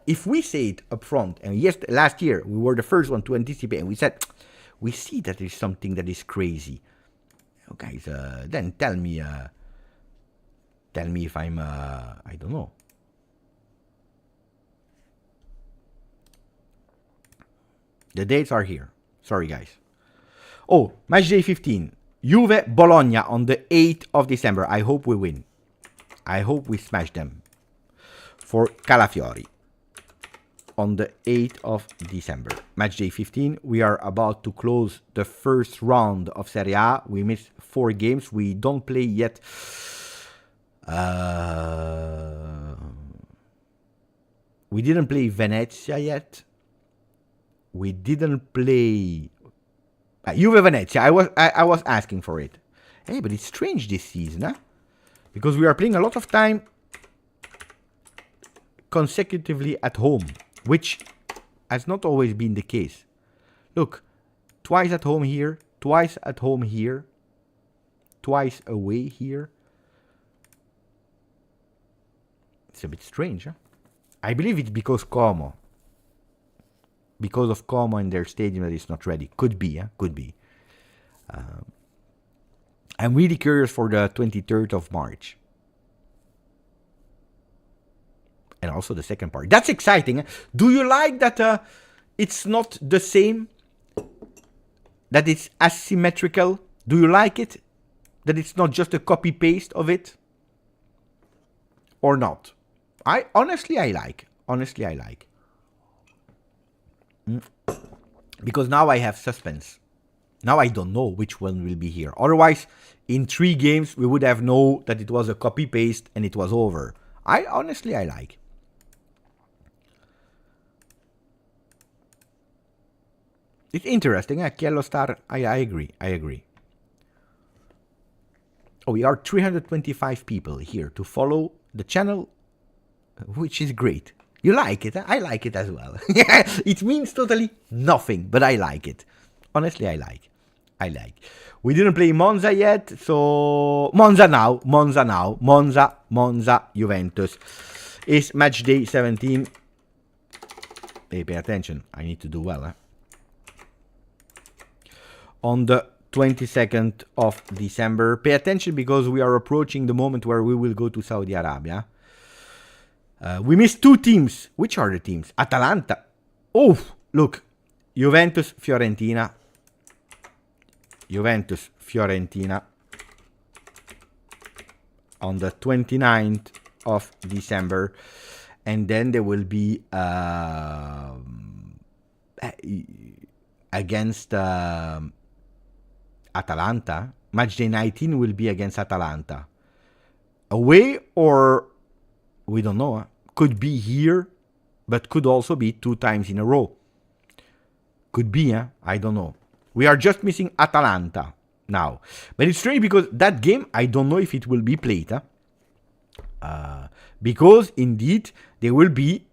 if we say it up front, and last year we were the first one to anticipate, and we said, we see that there's something that is crazy. Oh, guys, then tell me if I'm, I don't know. The dates are here. Sorry, guys. Oh, match day 15. Juve Bologna on the 8th of December. I hope we win. I hope we smash them. For Calafiori. On the 8th of December. Match day 15. We are about to close the first round of Serie A. We missed 4 games. We don't play yet. We didn't play Venezia yet. We didn't play Juve Venezia. I was asking for it. Hey, but it's strange this season, huh? Because we are playing a lot of time consecutively at home, which has not always been the case. Look, twice at home here, twice at home here, twice away here. It's a bit strange, huh? I believe it's because Como. Because of Como and their stadium that is not ready. Could be, huh? Could be. I'm really curious for the 23rd of March. And also the second part. That's exciting. Do you like that it's not the same? That it's asymmetrical? Do you like it? That it's not just a copy-paste of it? or not. Honestly, I like. Honestly, I like. Because now I have suspense. Now I don't know which one will be here. Otherwise, in 3 games, we would have known that it was a copy-paste and it was over. Honestly, I like. It's interesting. Chiello Star, I agree. I agree. Oh, we are 325 people here to follow the channel, which is great. You like it? I like it as well. It means totally nothing, but I like it. Honestly, I like. We didn't play Monza yet, so Monza now. Monza, Juventus. It's match day 17. Hey, pay attention. I need to do well. On the 22nd of December. Pay attention because we are approaching the moment where we will go to Saudi Arabia. We missed 2 teams. Which are the teams? Atalanta. Oh, look. Juventus, Fiorentina. On the 29th of December. And then there will be against Atalanta. Matchday 19 will be against Atalanta. Away or we don't know. Could be here, but could also be 2 times in a row. Could be, I don't know. We are just missing Atalanta now. But it's strange because that game, I don't know if it will be played. Because indeed, there will be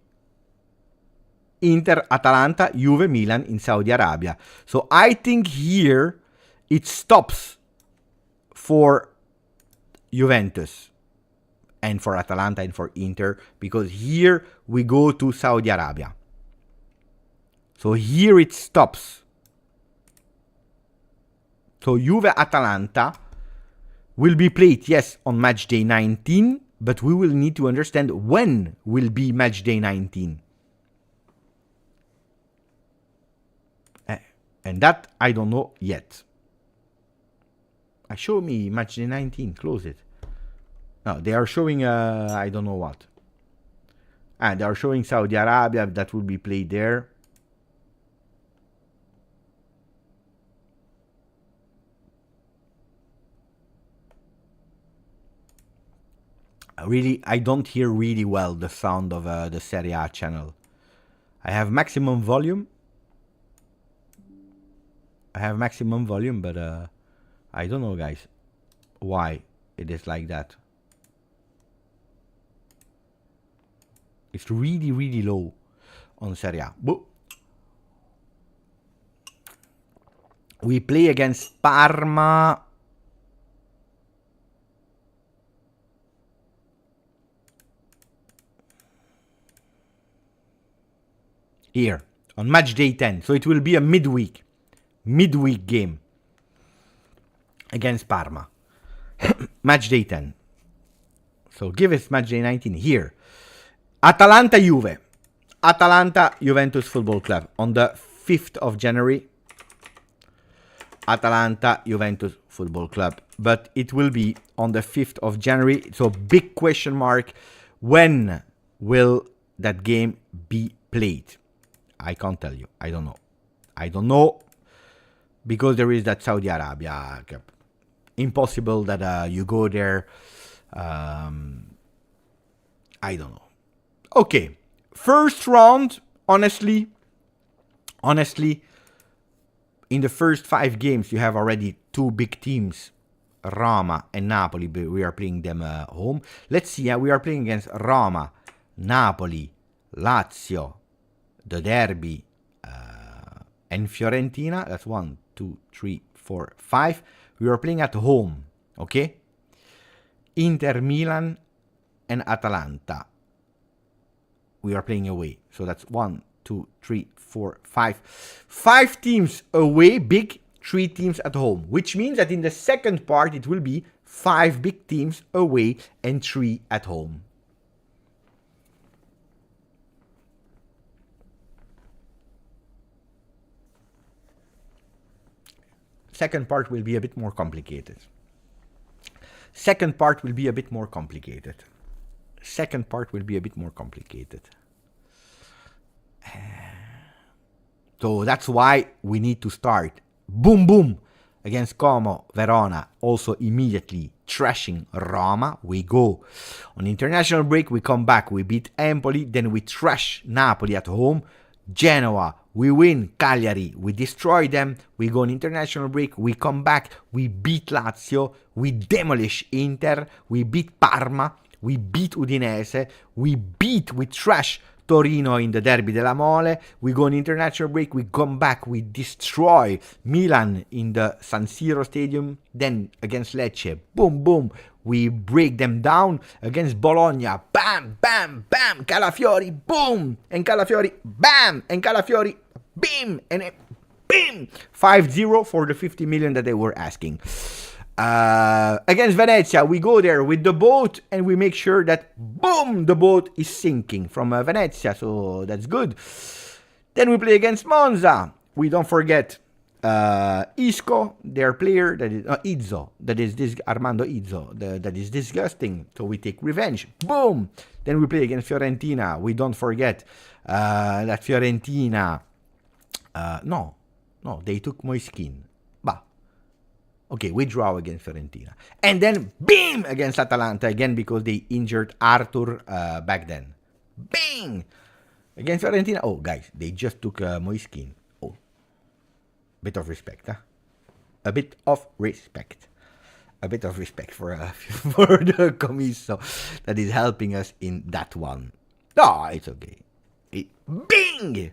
Inter, Atalanta, Juve, Milan in Saudi Arabia. So I think here it stops for Juventus and for Atalanta and for Inter, because here we go to Saudi Arabia. So here it stops. So Juve-Atalanta will be played, yes, on match day 19, but we will need to understand when will be match day 19. And that I don't know yet. Show me match day 19, close it. No, they are showing, I don't know what. They are showing Saudi Arabia, that will be played there. Really, I don't hear really well the sound of the Serie A channel. I have maximum volume. But I don't know, guys, why it is like that. It's really, really low on Serie A. But we play against Parma. Here, on match day 10. So it will be a midweek game against Parma. Match day 10. So give us match day 19 here. Atalanta Juve. Atalanta Juventus Football Club on the 5th of January. Atalanta Juventus Football Club. But it will be on the 5th of January. So big question mark. When will that game be played? I can't tell you. I don't know. Because there is that Saudi Arabia. Impossible that you go there. I don't know. Okay. First round, honestly, in the first 5 games, you have already 2 big teams, Roma and Napoli. But we are playing them home. Let's see. We are playing against Roma, Napoli, Lazio, the derby, and Fiorentina. That's 1, 2, 3, 4, 5. We are playing at home, okay? Inter, Milan, and Atalanta. We are playing away. So that's 1, 2, 3, 4, 5. 5 teams away, big, 3 teams at home. Which means that in the second part, it will be 5 big teams away and 3 at home. Second part will be a bit more complicated. second part will be a bit more complicated. So that's why we need to start. Boom, boom. Against Como, Verona, also immediately trashing Roma. We go on international break, we come back, we beat Empoli, then we trash Napoli at home. Genoa, we win Cagliari, we destroy them, we go on international break, we come back, we beat Lazio, we demolish Inter, we beat Parma, we beat Udinese, we trash Torino in the Derby della Mole, we go on international break, we come back, we destroy Milan in the San Siro Stadium, then against Lecce, boom, boom, we break them down, against Bologna, bam, bam, bam, Calafiori, boom, and Calafiori, bam, and Calafiori, bim, and bim, 5-0 for the 50 million that they were asking. Against Venezia, we go there with the boat and we make sure that, boom, the boat is sinking from Venezia, so that's good. Then we play against Monza. We don't forget Isco, their player, that is Izzo, that is this Armando Izzo, that is disgusting, so we take revenge. Boom! Then we play against Fiorentina. We don't forget that Fiorentina, no, they took Moiskin. Okay, we draw against Fiorentina. And then, bing, against Atalanta, again, because they injured Arthur back then. Bing! Against Fiorentina. Oh, guys, they just took Moiskin. Oh, bit of respect, huh? A bit of respect. A bit of respect for the Commisso that is helping us in that one. No, it's okay. Bing!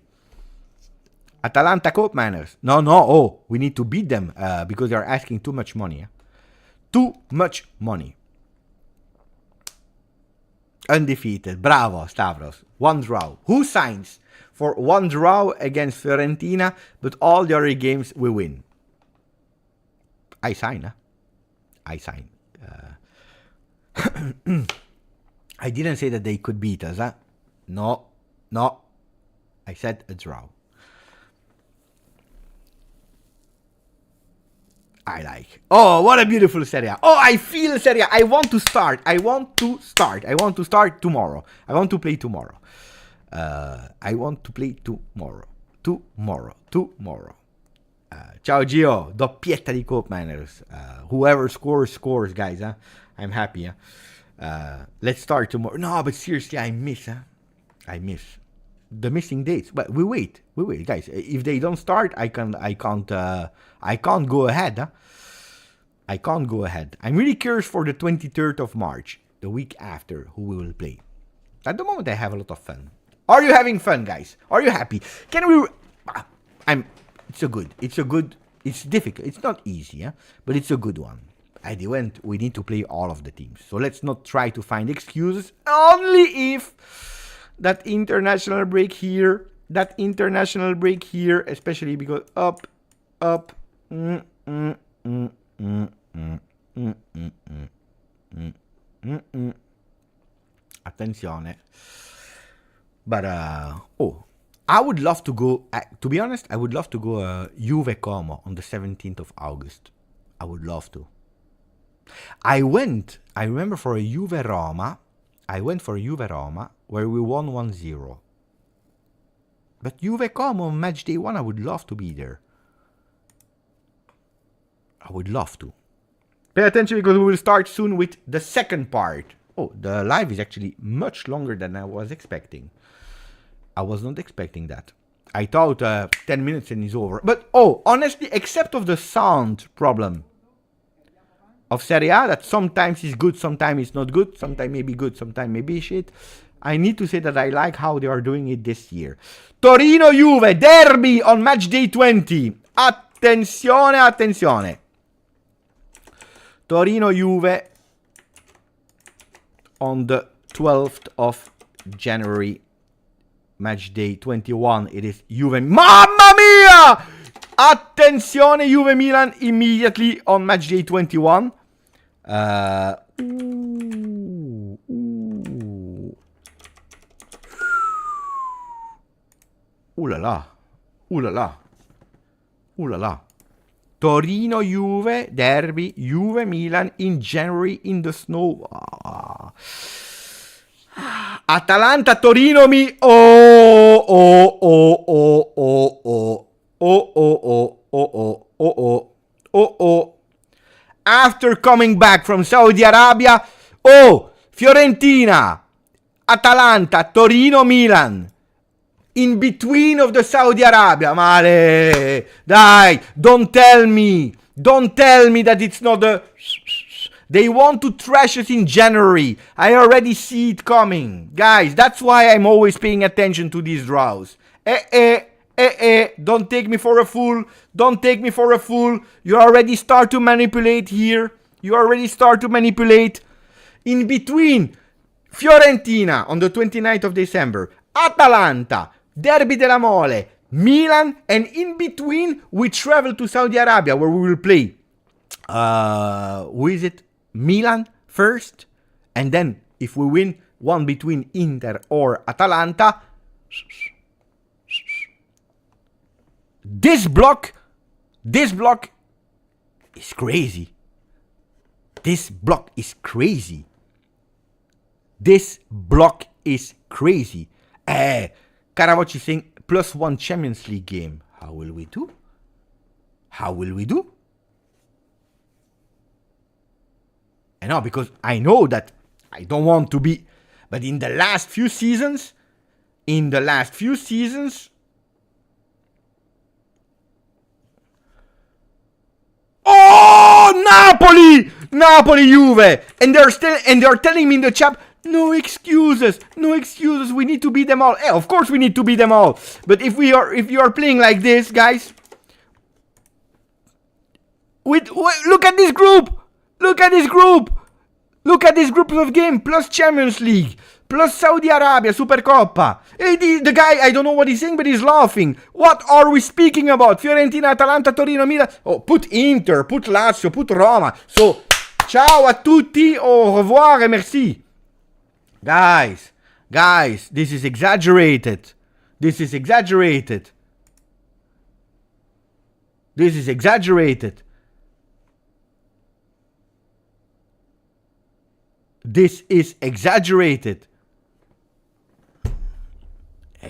Atalanta Cope Manners. No. Oh, we need to beat them because they are asking too much money. Too much money. Undefeated. Bravo, Stavros. One draw. Who signs for one draw against Fiorentina, but all the other games we win? I sign. I sign. I didn't say that they could beat us. No. I said a draw. I like. Oh, what a beautiful Serie. Oh, I feel Serie. I want to start. I want to start tomorrow. I want to play tomorrow. Tomorrow. Ciao Gio, doppietta di Cope Manners. Whoever scores, guys. I'm happy. Let's start tomorrow. No, but seriously, I miss the missing dates. But we wait, guys. If they don't start, I can't go ahead. I can't go ahead. I'm really curious for the 23rd of March, the week after, who we will play. At the moment, I have a lot of fun. Are you having fun, guys? Are you happy? Can we? It's difficult. It's not easy, but it's a good one. At the end, we need to play all of the teams. So let's not try to find excuses. Only if that international break here, especially because up. Attenzione. But I would love to go. To be honest, I would love to go Juve Como on the 17th of August. I would love to. I remember for a Juve Roma. Where we won 1-0. But Juve Como on match day 1, I would love to be there. I would love to. Pay attention because we will start soon with the second part. Oh, the live is actually much longer than I was expecting. I was not expecting that. I thought 10 minutes and it's over. But, honestly, except of the sound problem of Serie A, that sometimes is good, sometimes it's not good, sometimes maybe good, sometimes maybe shit, I need to say that I like how they are doing it this year. Torino-Juve, derby on match day 20. Attenzione. Torino-Juve on the 12th of January, match day 21. It is Juve. Mamma mia! Attenzione, Juve-Milan immediately on match day 21. Ooh la la. Torino-Juve, derby, Juve-Milan in January in the snow. Atalanta Torino mi. Oh, oh, oh, oh, oh, oh. Oh, oh, oh, oh, oh, oh, oh, oh, oh. After coming back from Saudi Arabia, oh, Fiorentina, Atalanta, Torino, Milan. In between of the Saudi Arabia, male. Dai, don't tell me that it's not the... They want to trash us in January. I already see it coming. Guys, that's why I'm always paying attention to these draws. Don't take me for a fool. Don't take me for a fool. You already start to manipulate here. You already start to manipulate. In between, Fiorentina on the 29th of December. Atalanta, Derby della Mole, Milan, and in between, we travel to Saudi Arabia where we will play. Who is it? Milan first, and then if we win one between Inter or Atalanta, this block is crazy. This block is crazy. This block is crazy. Caravocci saying +1 Champions League game. How will we do? How will we do? I know, because I know that I don't want to be, but in the last few seasons, oh, Napoli, Juve, and they're telling me in the chat, no excuses, we need to beat them all. Of course we need to beat them all, but if you are playing like this, guys, look at this group. Look at this group of game, plus Champions League, plus Saudi Arabia, Supercoppa. The guy, I don't know what he's saying, but he's laughing. What are we speaking about? Fiorentina, Atalanta, Torino, Milan. Oh, put Inter, put Lazio, put Roma. So, ciao a tutti, au revoir et merci. Guys, this is exaggerated. This is exaggerated. Hey,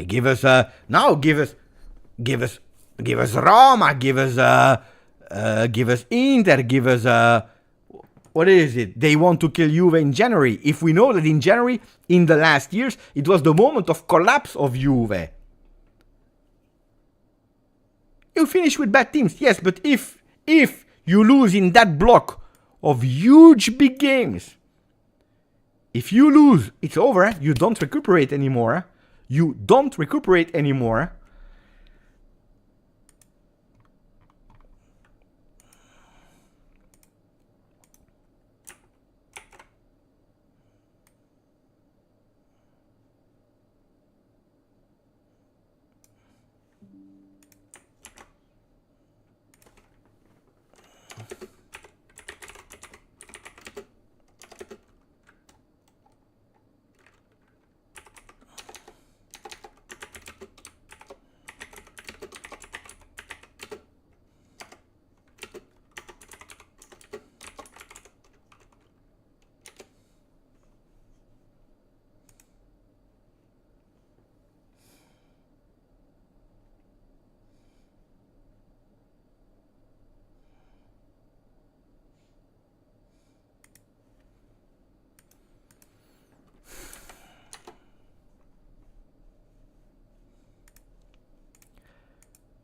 give us Roma, give us Inter, give us what is it? They want to kill Juve in January. If we know that in January, in the last years, it was the moment of collapse of Juve. You finish with bad teams, yes, but if you lose in that block of huge big games, if you lose, it's over. You don't recuperate anymore.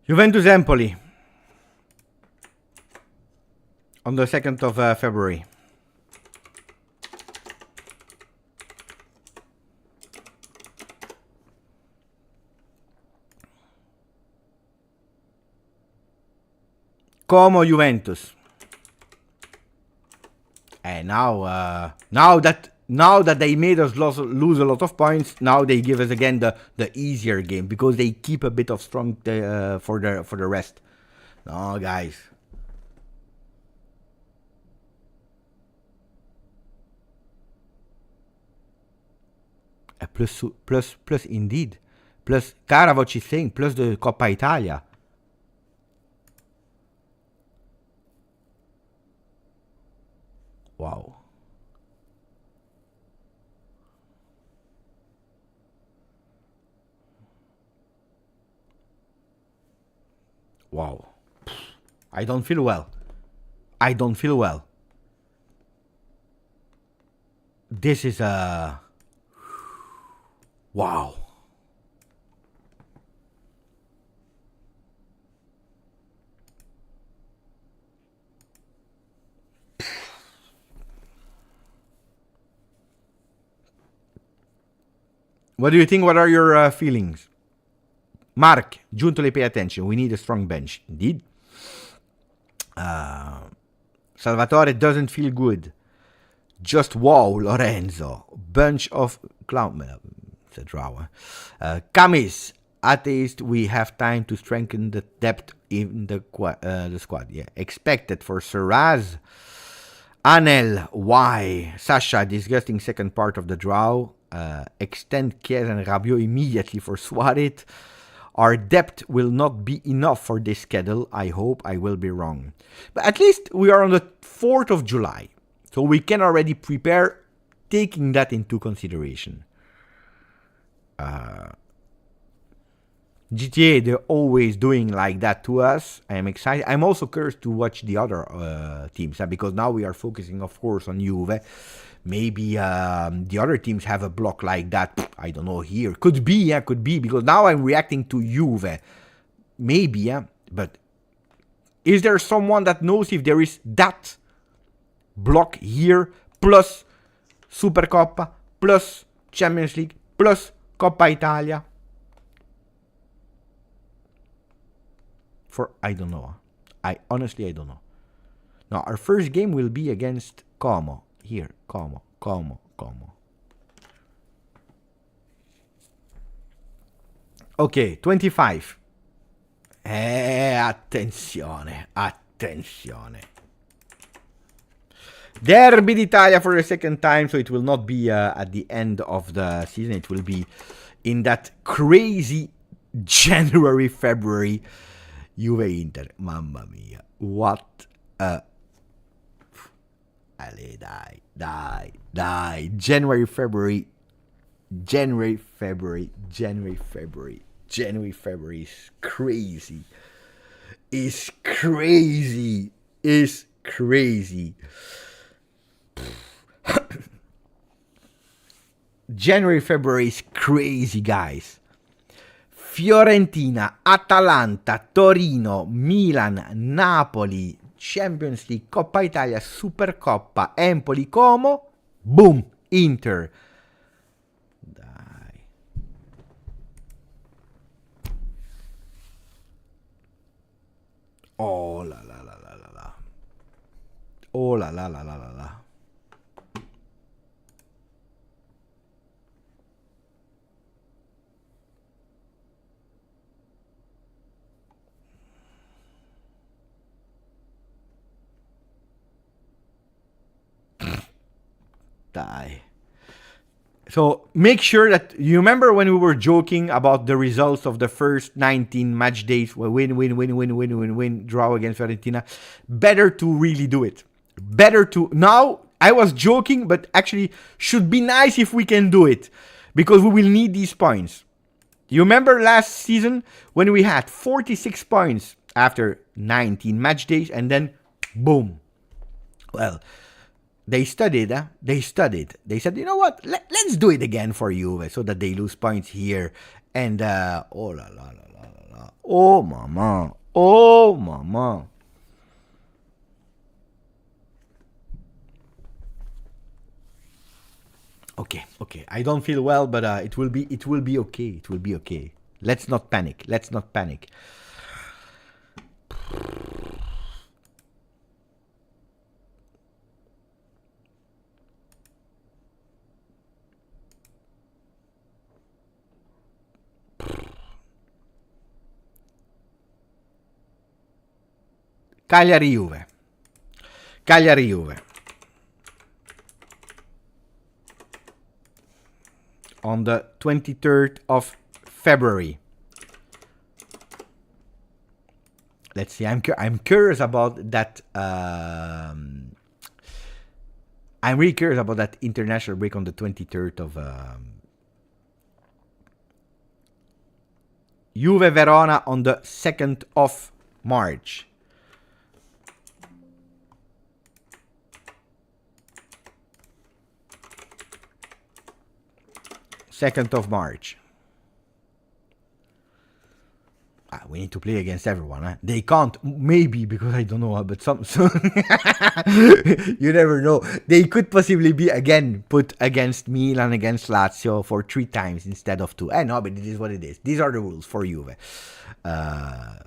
Juventus Empoli on the 2nd of February. Como Juventus. And now that they made us lose a lot of points, now they give us again the easier game because they keep a bit of strong for the rest. No, guys. Plus indeed. Plus Caravocci saying, plus the Coppa Italia. Wow. Wow. I don't feel well. I don't feel well. This is a... Wow. What do you think? What are your feelings? Mark, Giuntoli, pay attention. We need a strong bench. Indeed. Salvatore doesn't feel good. Just wow, Lorenzo. Bunch of clown. It's a draw. Camis, atheist. We have time to strengthen the depth in the squad. Yeah, expected for Serraz. Anel, why? Sasha, disgusting second part of the draw. Extend Chiesa and Rabiot immediately for Suarez. Our depth will not be enough for this schedule. I hope I will be wrong. But at least we are on the 4th of July. So we can already prepare, taking that into consideration. GTA, they're always doing like that to us. I am excited. I'm also curious to watch the other teams. Because now we are focusing, of course, on Juve. Maybe the other teams have a block like that. I don't know here. Could be, yeah, could be. Because now I'm reacting to Juve. Maybe, yeah. But is there someone that knows if there is that block here, plus Supercoppa, plus Champions League, plus Coppa Italia? I don't know. Honestly, I don't know. Now, our first game will be against Como. Here, Como. Ok, 25. Attenzione. Derby d'Italia for the second time, so it will not be at the end of the season. It will be in that crazy January, February. Juve Inter. Mamma mia. What a... Ale, dai. January, February is crazy. Is crazy. January, February is crazy, guys. Fiorentina, Atalanta, Torino, Milan, Napoli, Champions League, Coppa Italia, Supercoppa, Empoli, Como, boom, Inter. Dai. Oh la la la la la la. Oh la la la la la la. Die. So make sure that you remember when we were joking about the results of the first 19 match days, win, draw against Fiorentina. Better to really do it. Now I was joking, but actually should be nice if we can do it, because we will need these points. You remember last season when we had 46 points after 19 match days, and then boom. Well, they studied. They said, you know what? Let's do it again for Juve, so that they lose points here. And oh la la la la la. Oh mama. Okay. I don't feel well, but it will be okay. Let's not panic. Cagliari Juve. On the 23rd of February. Let's see. I'm curious about that. I'm really curious about that international break on the 23rd of Juve Verona on the 2nd of March. 2nd of March. We need to play against everyone. Huh? They can't, maybe, because I don't know, but some you never know. They could possibly be again put against Milan, against Lazio for 3 times instead of 2. No, but it is what it is. These are the rules for Juve. Mamma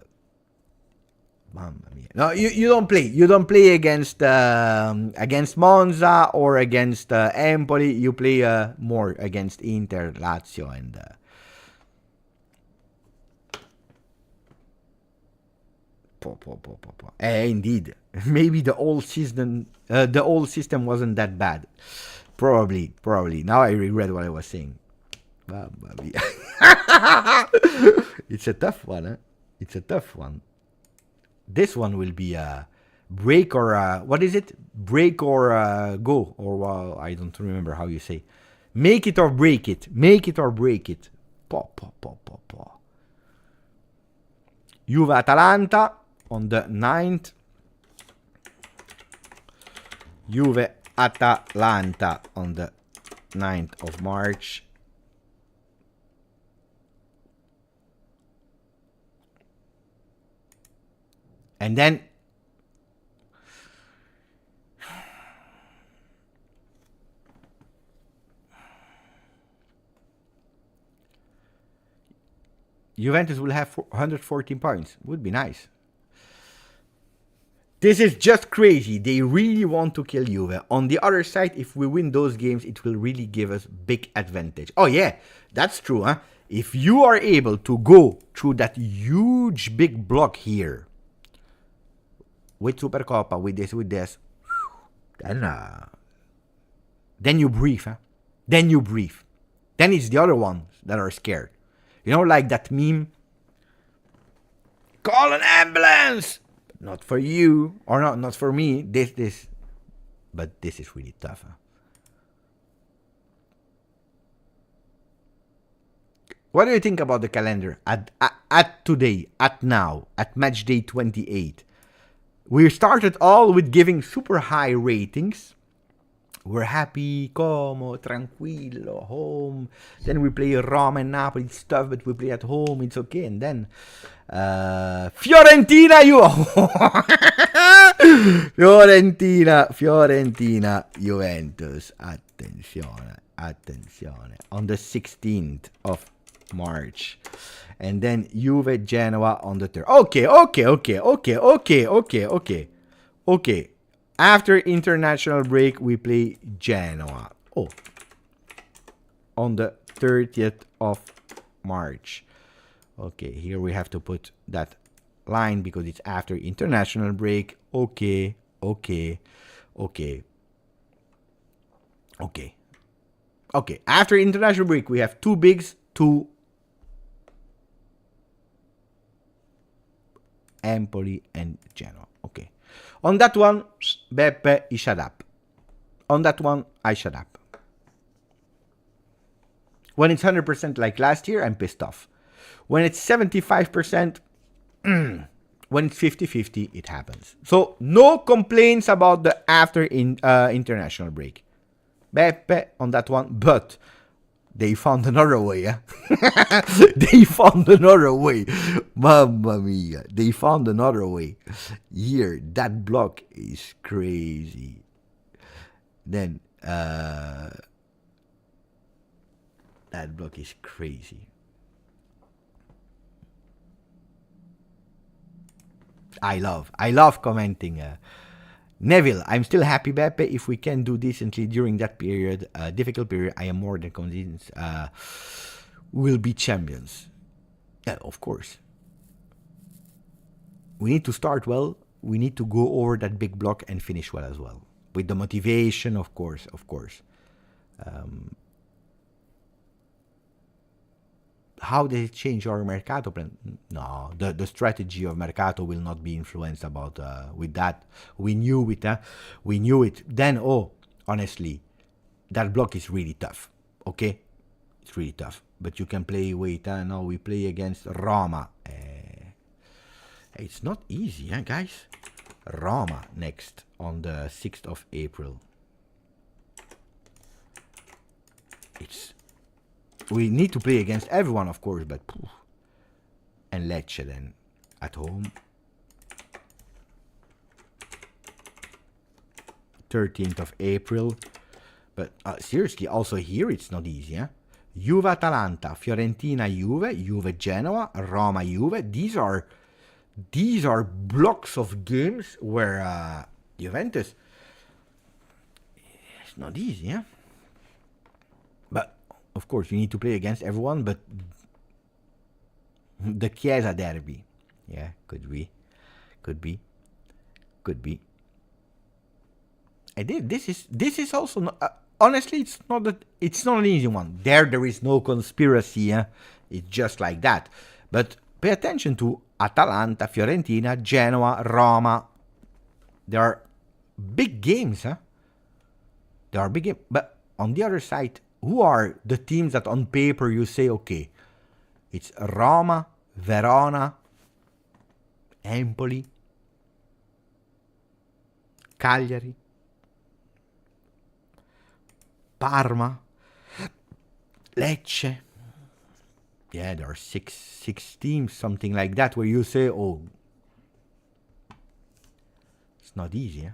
mia. No, you don't play. You don't play against Monza or against Empoli. You play more against Inter, Lazio, and. Indeed, maybe the old system wasn't that bad. Probably. Now I regret what I was saying. It's a tough one, huh? It's a tough one. This one will be a break or what is it? Break or go, or I don't remember how you say. Make it or break it. Make it or break it. Juve Atalanta on the 9th. Juve Atalanta on the 9th of March. And then Juventus will have 114 points. Would be nice. This is just crazy. They really want to kill Juve. On the other side, if we win those games, it will really give us big advantage. Oh yeah, that's true, huh? If you are able to go through that huge big block here, with Supercoppa, with this, then you breathe, huh? Then you breathe. Then it's the other ones that are scared. You know, like that meme, call an ambulance! Not for you, or not for me, this. But this is really tough, huh? What do you think about the calendar at today, at now, at Matchday 28? We started all with giving super high ratings. We're happy, como, tranquillo, home. Then we play Roma and Napoli stuff, but we play at home, it's okay. And then Fiorentina, Fiorentina, Juventus. Attenzione. On the 16th of March. And then Juve Genoa on the 3rd. Okay. After international break, we play Genoa. Oh. On the 30th of March. Okay, here we have to put that line because it's after international break. Okay. After international break, we have 2 bigs, 2 Empoli and Genoa. Okay. On that one, Beppe, he shut up. On that one, I shut up. When it's 100% like last year, I'm pissed off. When it's 75%, when it's 50-50, it happens. So, no complaints about the after international break. Beppe on that one, but they found another way, eh? They found another way. Mamma mia. They found another way. Here, that block is crazy. Then, that block is crazy. I love commenting. Neville, I'm still happy, Beppe. If we can do decently during that period, difficult period, I am more than convinced we'll be champions. Yeah, of course. We need to start well. We need to go over that big block and finish well as well. With the motivation, of course. How does it change our Mercato plan? No, the strategy of Mercato will not be influenced about with that. We knew it, We knew it. Then, honestly, that block is really tough, okay? It's really tough. But you can play, now we play against Roma. It's not easy, guys. Roma next on the 6th of April. We need to play against everyone, of course, but... Poof. And Lecce then, at home. 13th of April. But seriously, also here it's not easy, Juve Atalanta, Fiorentina Juve, Juve Genoa, Roma Juve. These are blocks of games where Juventus, it's not easy, But of course you need to play against everyone, but the Chiesa derby, could be. This is also not, honestly, it's not an easy one. There is no conspiracy, It's just like that. But pay attention to Atalanta, Fiorentina, Genoa, Roma. There are big games, There are big games. But on the other side, who are the teams that on paper you say, okay, it's Roma, Verona, Empoli, Cagliari, Parma, Lecce. Yeah, there are six teams, something like that, where you say, oh, it's not easy,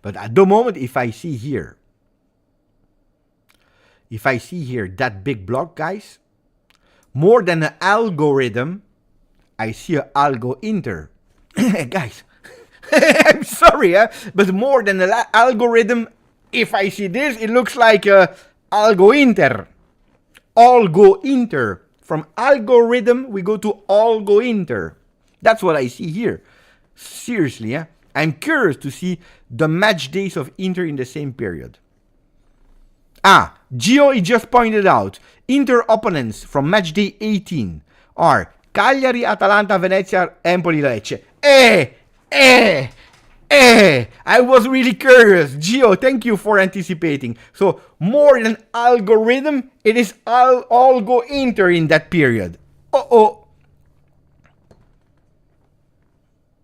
But at the moment, if I see here that big block, guys, more than an algorithm, I see an algo Inter. Guys, I'm sorry, but more than an algorithm, if I see this, it looks like a algo Inter. Algo Inter. From algorithm, we go to algo Inter. That's what I see here. Seriously, I'm curious to see the match days of Inter in the same period. Gio, he just pointed out, Inter opponents from match day 18 are Cagliari, Atalanta, Venezia, Empoli, Lecce. I was really curious. Gio, thank you for anticipating. So, more than algorithm, it is algo Inter in that period.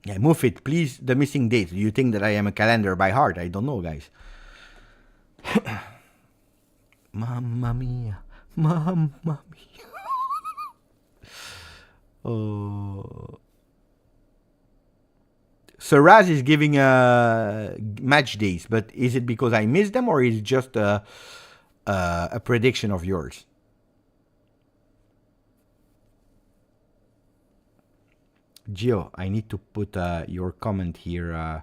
Yeah, move it, please. The missing date. Do you think that I am a calendar by heart? I don't know, guys. Mamma mia. Mamma mia. Oh. Saraz is giving match days, but is it because I missed them or is it just a prediction of yours? Gio, I need to put your comment here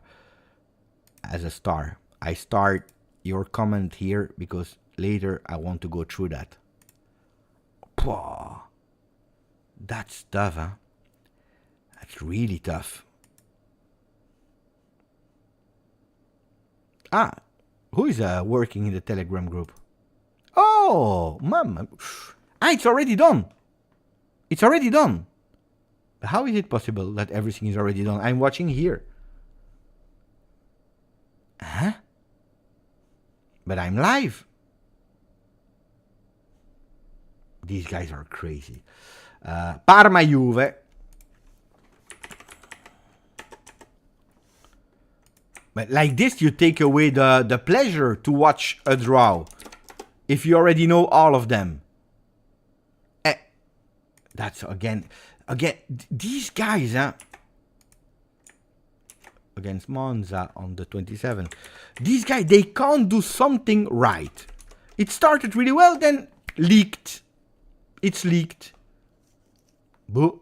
as a star. I start your comment here because later I want to go through that. That's tough, That's really tough. Who is working in the Telegram group? Oh, mama. It's already done. It's already done. How is it possible that everything is already done? I'm watching here. But I'm live. These guys are crazy. Parma Juve. But like this, you take away the pleasure to watch a draw. If you already know all of them. That's again, these guys, against Monza on the 27th. These guys, they can't do something right. It started really well, then leaked. It's leaked. Boo.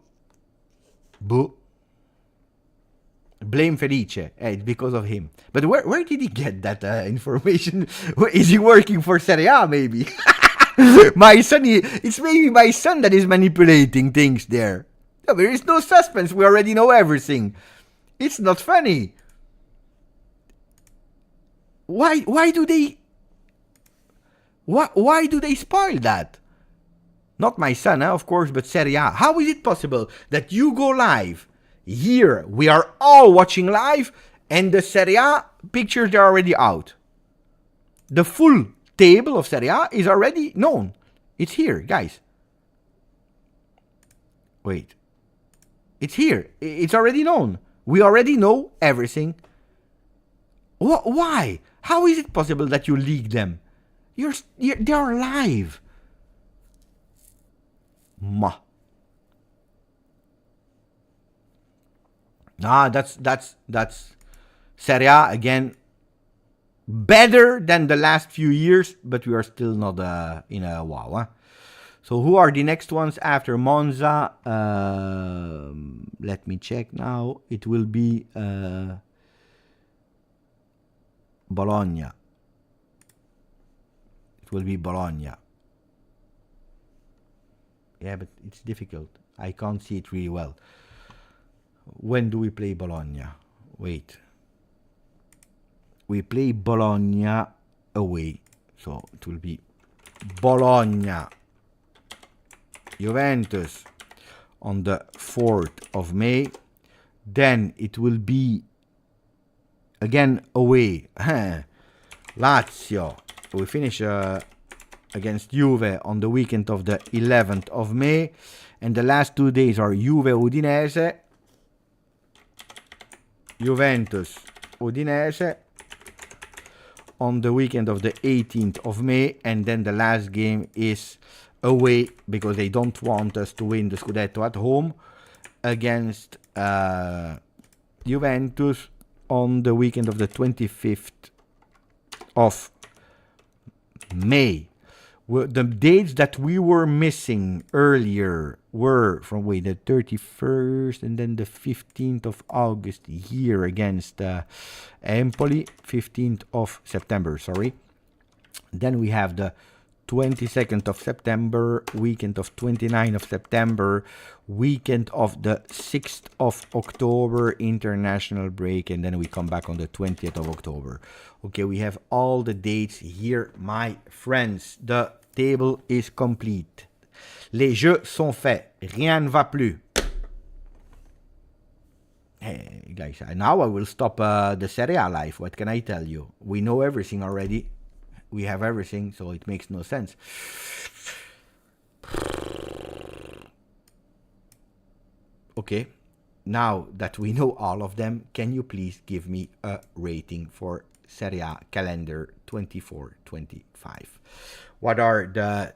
Blame Felice. It's because of him. But where did he get that information? Is he working for Serie A, maybe? My son, it's maybe my son that is manipulating things there. No, there is no suspense. We already know everything. It's not funny. Why do they spoil that? Not my son, of course, but Serie A. How is it possible that you go live here? We are all watching live, and the Serie A pictures are already out. The full table of Serie A is already known. It's here, guys. Wait. It's here. It's already known. We already know everything. Why? How is it possible that you leak them? They are live. Ma. That's Serie A again. Better than the last few years, but we are still not in a wow. Huh? So who are the next ones after Monza? Let me check now. It will be Bologna. It will be Bologna. Yeah, but it's difficult. I can't see it really well. When do we play Bologna? Wait. We play Bologna away. So it will be Bologna. Juventus on the 4th of May. Then it will be again away. Lazio. We finish against Juve on the weekend of the 11th of May. And the last 2 days are Juve Udinese. Juventus Udinese on the weekend of the 18th of May. And then the last game is away because they don't want us to win the Scudetto at home against Juventus on the weekend of the 25th of May. The dates that we were missing earlier were from the 31st and then the 15th of August here against Empoli, 15th of September, sorry. Then we have the 22nd of September, weekend of 29th of September, weekend of the 6th of October, international break, and then we come back on the 20th of October. Okay, we have all the dates here, my friends. The table is complete. Les jeux sont faits. Rien ne va plus. Hey, guys, now I will stop the Serie A live. What can I tell you? We know everything already. We have everything, so it makes no sense. Okay, now that we know all of them, can you please give me a rating for Serie A calendar 24-25? What are the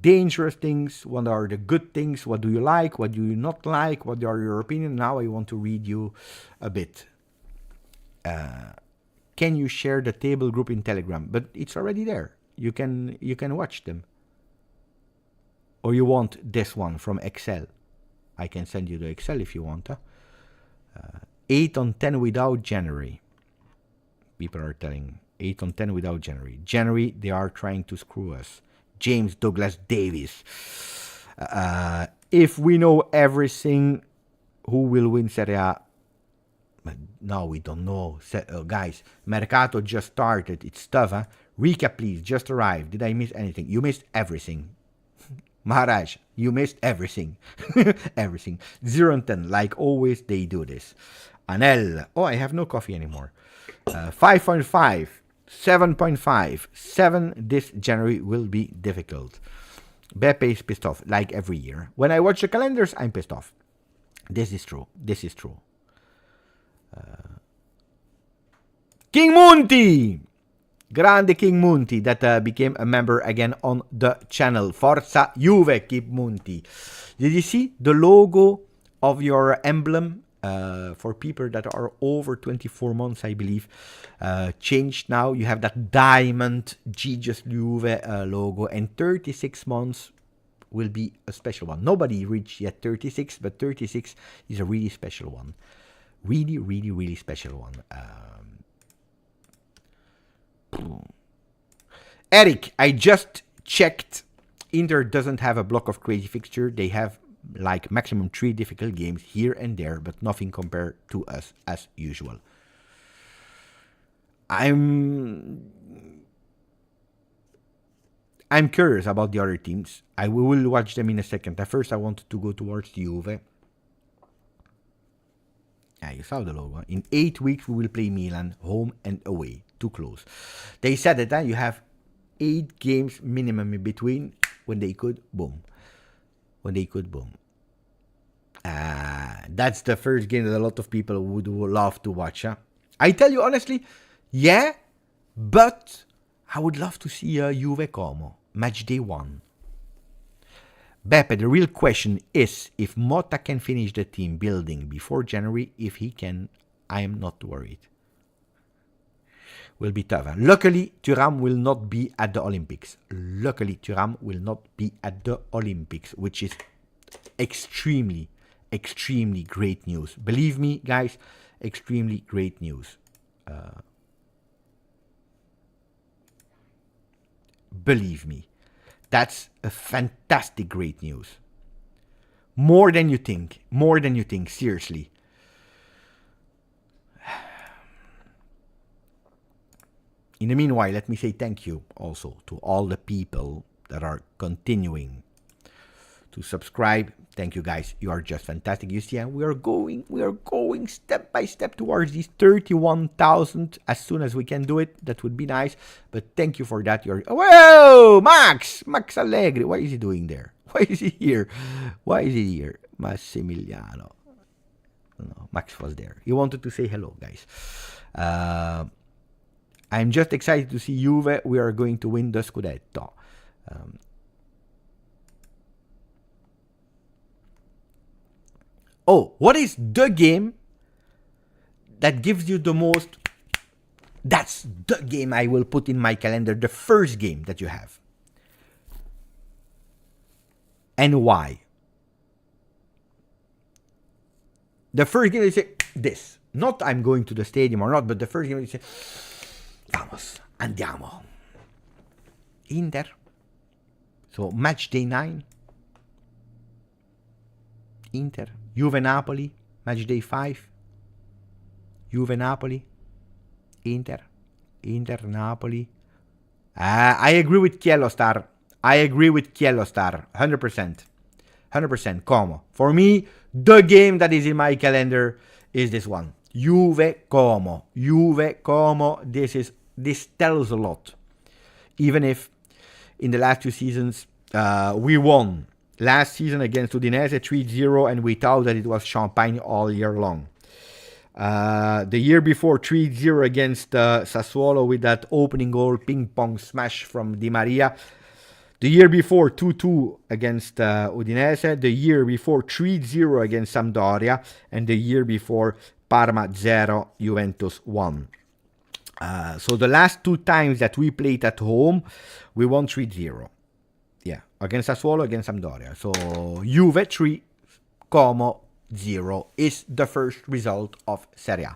dangerous things? What are the good things? What do you like? What do you not like? What are your opinions? Now I want to read you a bit. Can you share the table group in Telegram? But it's already there. You can watch them. Or you want this one from Excel? I can send you the Excel if you want. 8 on 10 without January. People are telling 8 on 10 without January. January, they are trying to screw us. James Douglas Davis. If we know everything, who will win Serie A? But no, we don't know. Guys, Mercato just started. It's tough, huh? Recap, please. Just arrived. Did I miss anything? You missed everything. Maharaj, you missed everything. Everything. 0 and 10. Like always, they do this. Anel. Oh, I have no coffee anymore. 5.5. 7.5. 7 this January will be difficult. Beppe is pissed off, like every year. When I watch the calendars, I'm pissed off. This is true. This is true. King Munti, grande King Munti, that became a member again on the channel. Forza Juve, keep Munti. Did you see the logo of your emblem for people that are over 24 months, I believe, changed now? You have that diamond GJustjuve logo, and 36 months will be a special one. Nobody reached yet 36, but 36 is a really special one. Really, really, really special one. Eric, I just checked. Inter doesn't have a block of crazy fixture. They have like maximum 3 difficult games here and there, but nothing compared to us as usual. I'm curious about the other teams. I will watch them in a second. At first, I wanted to go towards Juve. Yeah, you saw the logo. In 8 weeks, we will play Milan, home and away. Too close. They said that you have 8 games minimum in between. When they could, boom. When they could, boom. That's the first game that a lot of people would love to watch. Huh? I tell you honestly, yeah, but I would love to see Juve Como. Match day 1. Beppe, the real question is if Motta can finish the team building before January. If he can, I am not worried. Will be tough. Luckily, Thuram will not be at the Olympics. Luckily, Thuram will not be at the Olympics, which is extremely, extremely great news. Believe me, guys, extremely great news. Believe me, that's a fantastic great news. More than you think. More than you think, seriously. In the meanwhile, let me say thank you also to all the people that are continuing to subscribe. Thank you, guys. You are just fantastic. You see, we are going step by step towards these 31,000 as soon as we can do it. That would be nice. But thank you for that. Whoa, Max Allegri. What is he doing there? Why is he here? Why is he here? Massimiliano. No, Max was there. He wanted to say hello, guys. I'm just excited to see Juve. We are going to win the Scudetto. What is the game that gives you the most? That's the game I will put in my calendar. The first game that you have. And why? The first game you say this. Not I'm going to the stadium or not, but the first game you say, vamos, andiamo. Inter. So match day 9. Inter. Juve Napoli. Match day 5. Juve Napoli. Inter. Inter Napoli. I agree with Chiellostar. 100%. 100%. Como. For me, the game that is in my calendar is this one. Juve Como. Juve Como. This tells a lot. Even if in the last 2 seasons we won. Last season against Udinese 3-0 and we thought that it was champagne all year long. The year before 3-0 against Sassuolo with that opening goal ping pong smash from Di Maria. The year before 2-2 against Udinese. The year before 3-0 against Sampdoria. And the year before Parma 0, Juventus 1. So the last 2 times that we played at home, we won 3-0. Yeah, against Sassuolo, against Sampdoria. So Juve 3, Como 0 is the first result of Serie A.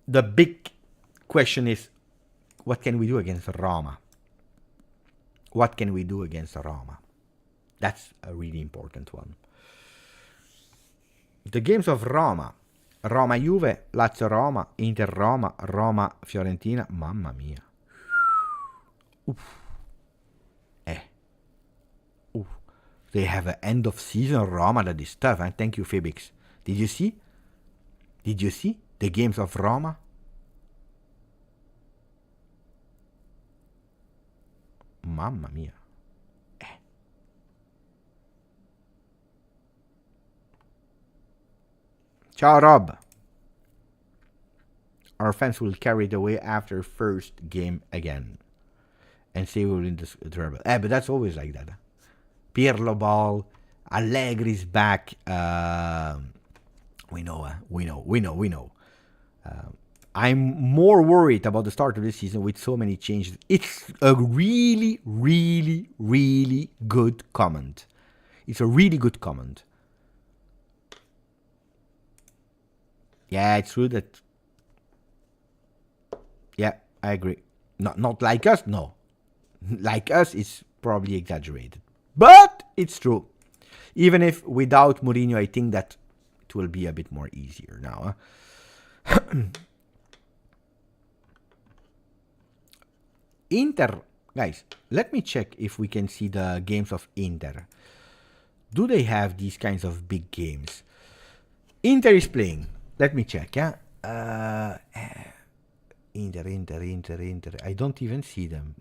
The big question is, what can we do against Roma? What can we do against Roma? That's a really important one. The games of Roma. Roma Juve, Lazio Roma, Inter Roma, Roma Fiorentina. Mamma mia. Oof. Oof. They have an end of season Roma that is tough. Thank you, Fibix. Did you see? Did you see the games of Roma? Mamma mia. Ciao, Rob. Our fans will carry it away after first game again. And say we'll win the treble. But that's always like that. Pirlo ball. Allegri's back. We know. I'm more worried about the start of this season with so many changes. It's a really, really, really good comment. It's a really good comment. Yeah, it's true that... Yeah, I agree. Not like us, no. Like us, it's probably exaggerated. But it's true. Even if without Mourinho, I think that it will be a bit more easier now. Inter, guys, let me check if we can see the games of Inter. Do they have these kinds of big games? Inter is playing. Let me check, yeah? Inter. I don't even see them.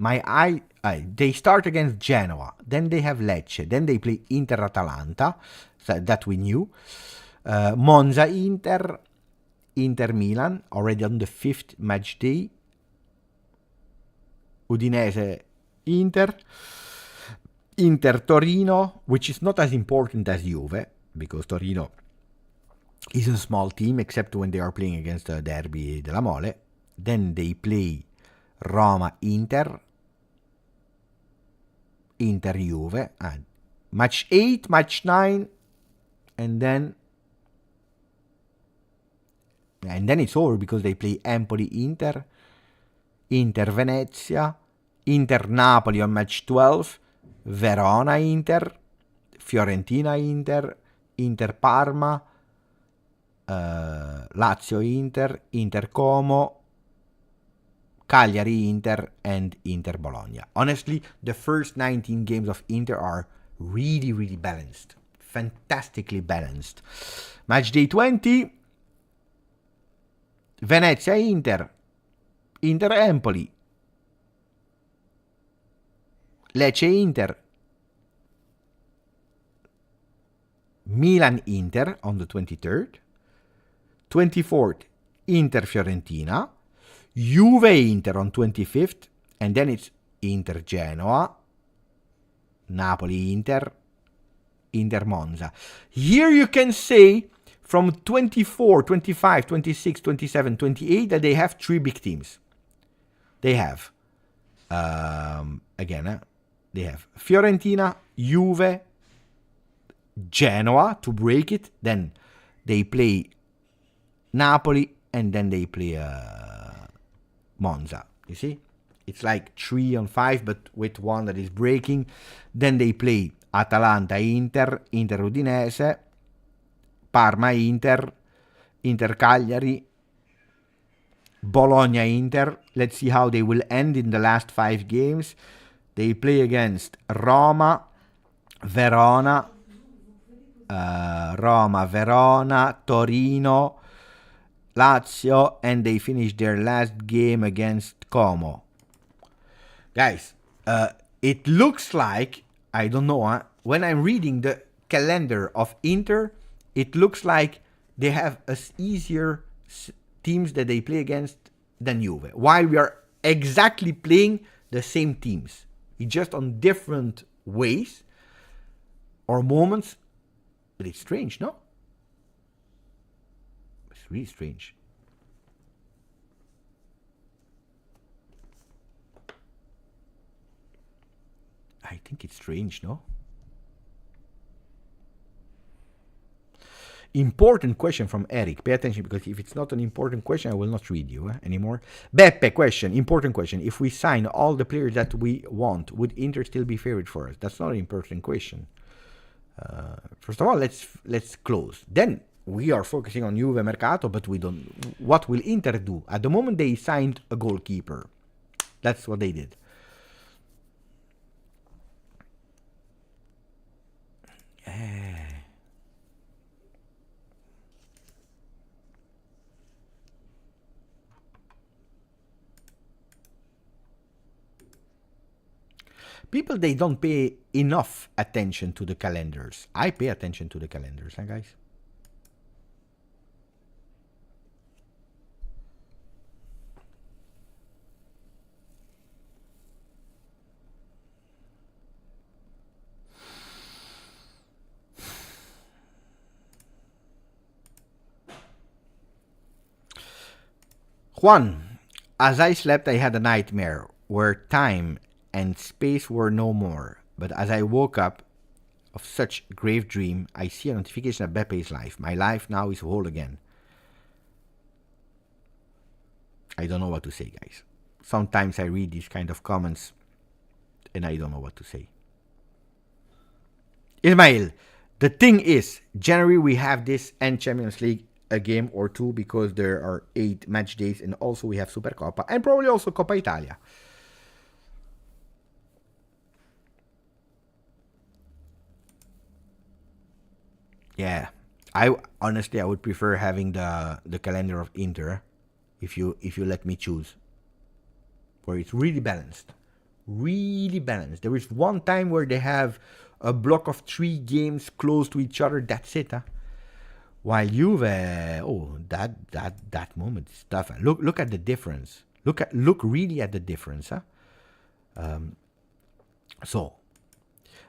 They start against Genoa. Then they have Lecce. Then they play Inter-Atalanta. So that we knew. Monza Inter. Inter-Milan. Already on the 5th match day. Udinese Inter. Inter-Torino. Which is not as important as Juve. Because Torino is a small team. Except when they are playing against the Derby della Mole. Then they play Roma Inter, Inter Juve, match 8, match 9, and then it's over because they play Empoli Inter, Inter Venezia, Inter Napoli on match 12, Verona Inter, Fiorentina Inter, Inter Parma, Lazio Inter, Inter Como, Cagliari Inter, and Inter Bologna. Honestly, the first 19 games of Inter are really, really balanced. Fantastically balanced. Match day 20. Venezia Inter. Inter Empoli. Lecce Inter. Milan Inter on the 23rd. 24th, Inter Fiorentina. Juve Inter on 25th, and then it's Inter Genoa, Napoli Inter, Inter Monza. Here you can say from 24, 25, 26, 27, 28 that they have 3 big teams. They have, they have Fiorentina, Juve, Genoa to break it, then they play Napoli, and then they play Monza. You see? It's like 3 on 5, but with one that is breaking. Then they play Atalanta Inter, Inter Udinese, Parma Inter, Inter Cagliari, Bologna Inter. Let's see how they will end in the last 5 games. They play against Roma, Verona, Torino, Lazio, and they finish their last game against Como. Guys, it looks like, I don't know, when I'm reading the calendar of Inter, it looks like they have easier teams that they play against than Juve, while we are exactly playing the same teams. It's just on different ways or moments, but it's strange, no? It's really strange. I think it's strange, no? Important question from Eric. Pay attention, because if it's not an important question, I will not read you anymore. Beppe question. Important question. If we sign all the players that we want, would Inter still be favored for us? That's not an important question. First of all, let's close. Then we are focusing on Juve Mercato, but we don't. What will Inter do? At the moment, they signed a goalkeeper. That's what they did. People, they don't pay enough attention to the calendars. I pay attention to the calendars, huh, guys? Juan, as I slept, I had a nightmare where time and space were no more. But as I woke up of such grave dream, I see a notification of Beppe's life. My life now is whole again. I don't know what to say, guys. Sometimes I read these kind of comments and I don't know what to say. Ismail, the thing is, January we have this and Champions League, a game or two, because there are 8 match days, and also we have Supercoppa and probably also Coppa Italia. Yeah, I honestly would prefer having the calendar of Inter, if you let me choose. where it's really balanced. Really balanced. There is one time where they have a block of 3 games close to each other. That's it. While Juve, that moment is tough. Look at the difference. Look really at the difference. So,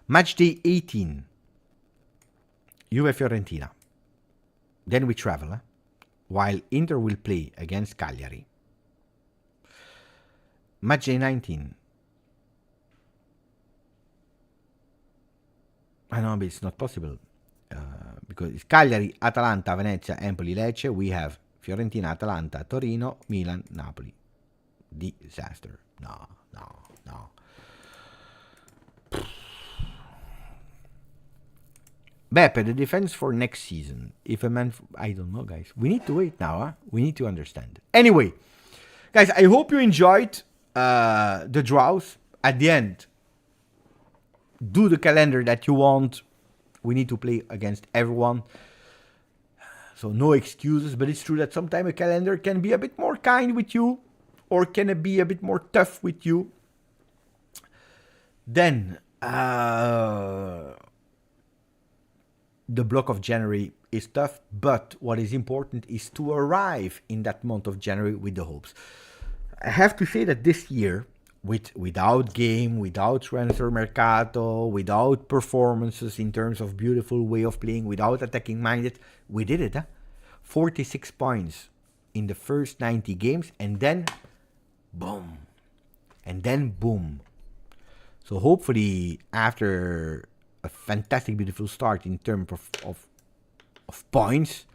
match day 18, Juve Fiorentina. Then we travel, while Inter will play against Cagliari. Match day 19. I know, but it's not possible. Because it's Cagliari, Atalanta, Venezia, Empoli, Lecce. We have Fiorentina, Atalanta, Torino, Milan, Napoli. Disaster. No. Beppe, the defense for next season. If a man... I don't know, guys. We need to wait now, We need to understand. Anyway, guys, I hope you enjoyed the draws. At the end, do the calendar that you want. We need to play against everyone. So no excuses, but it's true that sometimes a calendar can be a bit more kind with you, or can it be a bit more tough with you. Then, the block of January is tough, but what is important is to arrive in that month of January with the hopes. I have to say that this year, without game, without transfer mercato, without performances in terms of beautiful way of playing, without attacking minded, we did it. 46 points in the first 90 games, and then boom. So hopefully after a fantastic, beautiful start in terms of points,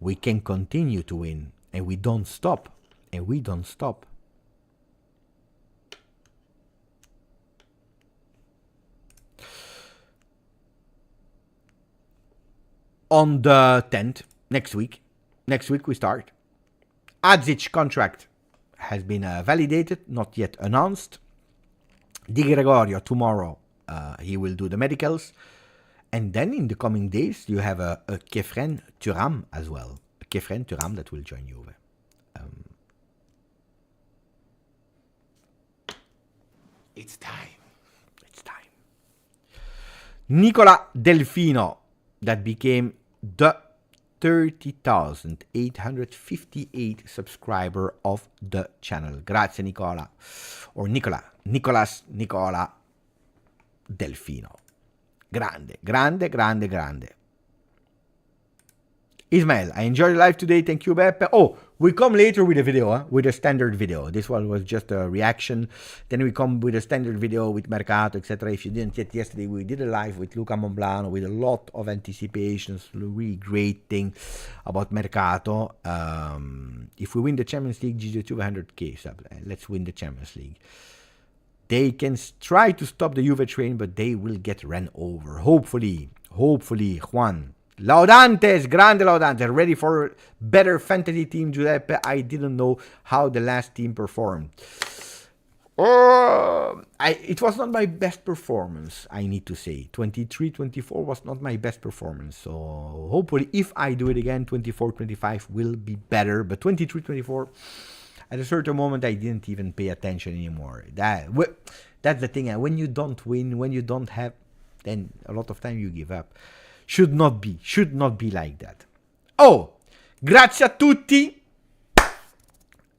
we can continue to win, and we don't stop. On the 10th, next week we start. Adzic contract has been validated, not yet announced. Di Gregorio tomorrow, he will do the medicals. And then in the coming days, you have a Kefren Thuram as well. A Kefren Thuram that will join Juve. It's time. Nicola Delfino, that became the 30,858 subscriber of the channel. Grazie Nicola. Or Nicolas Delfino. Grande. Ismael, I enjoyed the live today. Thank you, Beppe. Oh, we come later with a video, with a standard video. This one was just a reaction. Then we come with a standard video with Mercato, etc. If you didn't yet, yesterday we did a live with Luca Monblano with a lot of anticipations. Really great thing about Mercato. If we win the Champions League, GJustjuve 100k subs. Let's win the Champions League. They can try to stop the Juve train, but they will get ran over. Hopefully, Juan. Laudantes, grande Laudantes, ready for better fantasy team, Giuseppe. I didn't know how the last team performed. It was not my best performance, I need to say. 23-24 was not my best performance. So hopefully, if I do it again, 24-25 will be better. But 23-24, at a certain moment, I didn't even pay attention anymore. That's the thing. When you don't win, when you don't have, then a lot of time you give up. Should not be like that. Oh, grazie a tutti.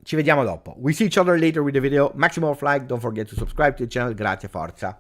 Ci vediamo dopo. We see each other later with the video. Maximum of like. Don't forget to subscribe to the channel. Grazie, forza.